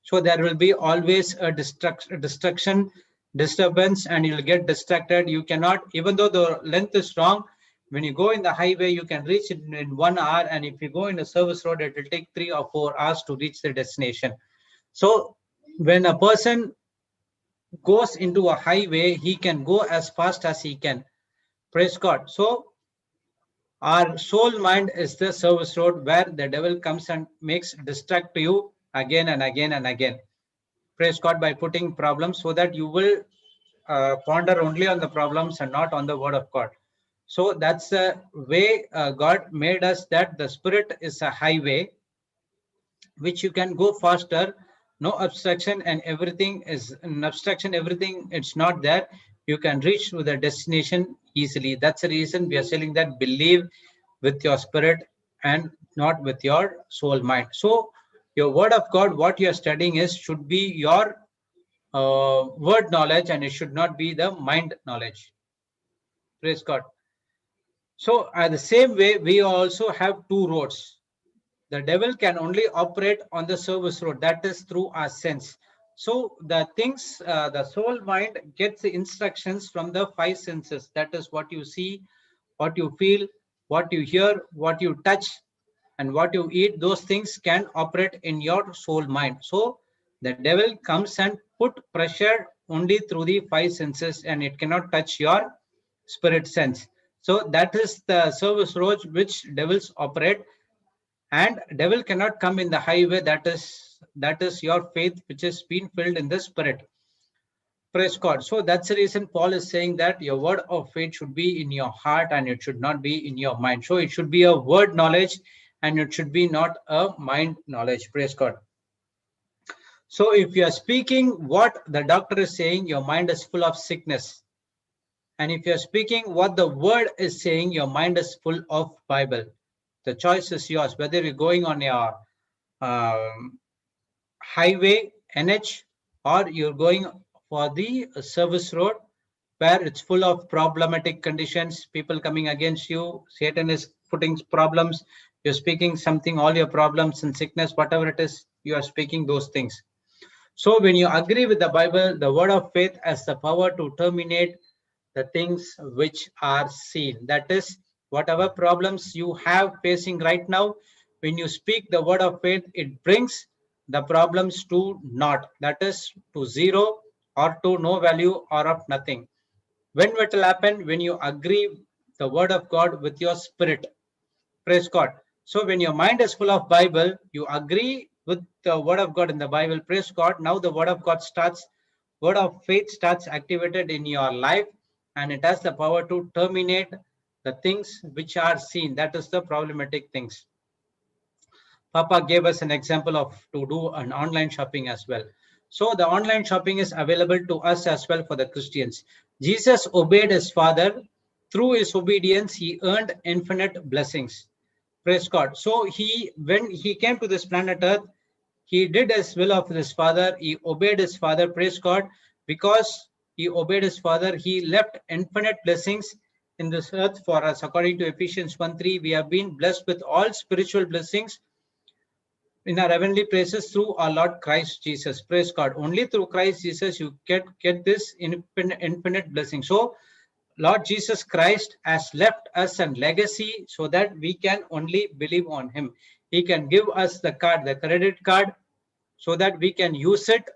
So there will be always a distraction, disturbance, and you'll get distracted. You cannot, even though the length is wrong, when you go in the highway, you can reach it in 1 hour. And if you go in a service road, it will take 3 or 4 hours to reach the destination. So when a person goes into a highway, he can go as fast as he can. Praise God. So our soul mind is the service road where the devil comes and makes distract you again and again and again. Praise God, by putting problems, so that you will ponder only on the problems and not on the word of God. So that's the way God made us, that the spirit is a highway which you can go faster, no obstruction, and everything is an obstruction, everything it's not there. You can reach to the destination easily. That's the reason we are saying that believe with your spirit and not with your soul mind. So your word of God, what you are studying should be your word knowledge, and it should not be the mind knowledge. Praise God. So the same way, we also have two roads. The devil can only operate on the service road, that is through our sense. So the things, the soul mind gets the instructions from the five senses. That is what you see, what you feel, what you hear, what you touch, and what you eat. Those things can operate in your soul mind. So the devil comes and put pressure only through the five senses, and it cannot touch your spirit sense. So that is the service road which devils operate, and devil cannot come in the highway. That is your faith which has been filled in the spirit. Praise God. So that's the reason Paul is saying that your word of faith should be in your heart, and it should not be in your mind. So it should be a word knowledge, and it should be not a mind knowledge. Praise God. So if you are speaking what the doctor is saying, your mind is full of sickness. And if you're speaking what the word is saying, your mind is full of Bible. The choice is yours, whether you're going on your highway, NH, or you're going for the service road where it's full of problematic conditions, people coming against you, Satan is putting problems, you're speaking something, all your problems and sickness, whatever it is, you are speaking those things. So when you agree with the Bible, the word of faith has the power to terminate the things which are seen. That is, whatever problems you have facing right now, when you speak the word of faith, it brings the problems to naught. That is to zero or to no value or of nothing. When it will happen? When you agree the word of God with your spirit. Praise God. So when your mind is full of Bible, you agree with the word of God in the Bible. Praise God. Now the word of God starts, word of faith starts activated in your life, and it has the power to terminate the things which are seen. That is the problematic things. Papa gave us an example of to do an online shopping as well. So the online shopping is available to us as well for the Christians. Jesus obeyed his Father. Through his obedience, he earned infinite blessings. Praise God. So when he came to this planet Earth, he did his will of his Father. He obeyed his Father. Praise God. Because he obeyed his Father, he left infinite blessings in this earth for us. According to Ephesians 1:3, we have been blessed with all spiritual blessings in our heavenly places through our Lord Christ Jesus. Praise God. Only through Christ Jesus you get this infinite blessing. So Lord Jesus Christ has left us a legacy so that we can only believe on him. He can give us the card, the credit card, so that we can use it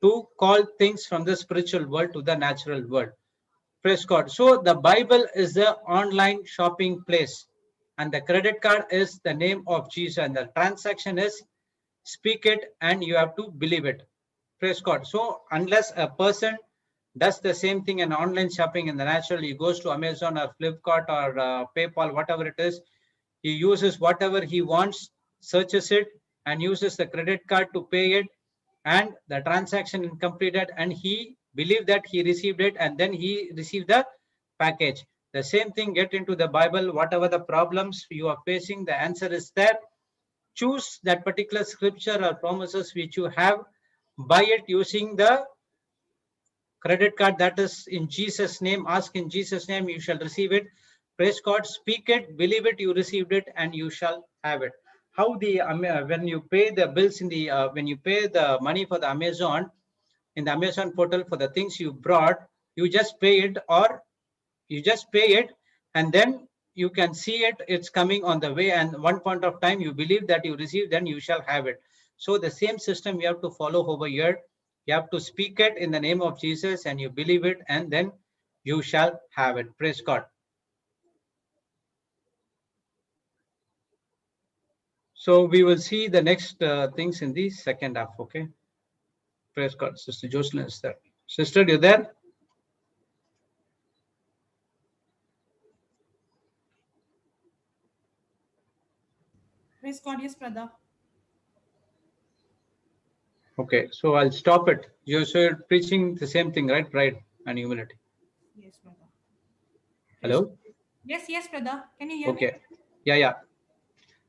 to call things from the spiritual world to the natural world. Praise God. So the Bible is the online shopping place, and the credit card is the name of Jesus, and the transaction is speak it and you have to believe it. Praise God. So unless a person does the same thing in online shopping in the natural, he goes to Amazon or Flipkart or PayPal, whatever it is, he uses whatever he wants, searches it, and uses the credit card to pay it, and the transaction is completed, and he believed that he received it, and then he received the package. The same thing get into the Bible. Whatever the problems you are facing, the answer is there. Choose that particular scripture or promises which you have, buy it using the credit card, that is in Jesus name. Ask in Jesus name, you shall receive it. Praise God. Speak it, believe it, you received it, and you shall have it. How the when you pay the bills in the when you pay the money for the Amazon, in the Amazon portal, for the things you brought, you just pay it, or you just pay it, and then you can see it, it's coming on the way, and one point of time you believe that you receive, then you shall have it. So the same system you have to follow over here. You have to speak it in the name of Jesus, and you believe it, and then you shall have it. Praise God. So we will see the next things in the second half. Okay. Praise God. Sister Jocelyn is there. Sister, you there? Praise God, yes, brother. Okay, so I'll stop it. You're preaching the same thing, right? Pride and humility. Yes, brother. Praise Hello? God. Yes, brother. Can you hear me? Okay. Yeah.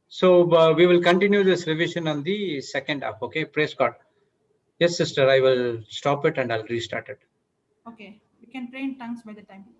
So we will continue this revision on the second half. Okay, praise God. Yes, sister, I will stop it and I'll restart it. Okay. You can pray in tongues by the time.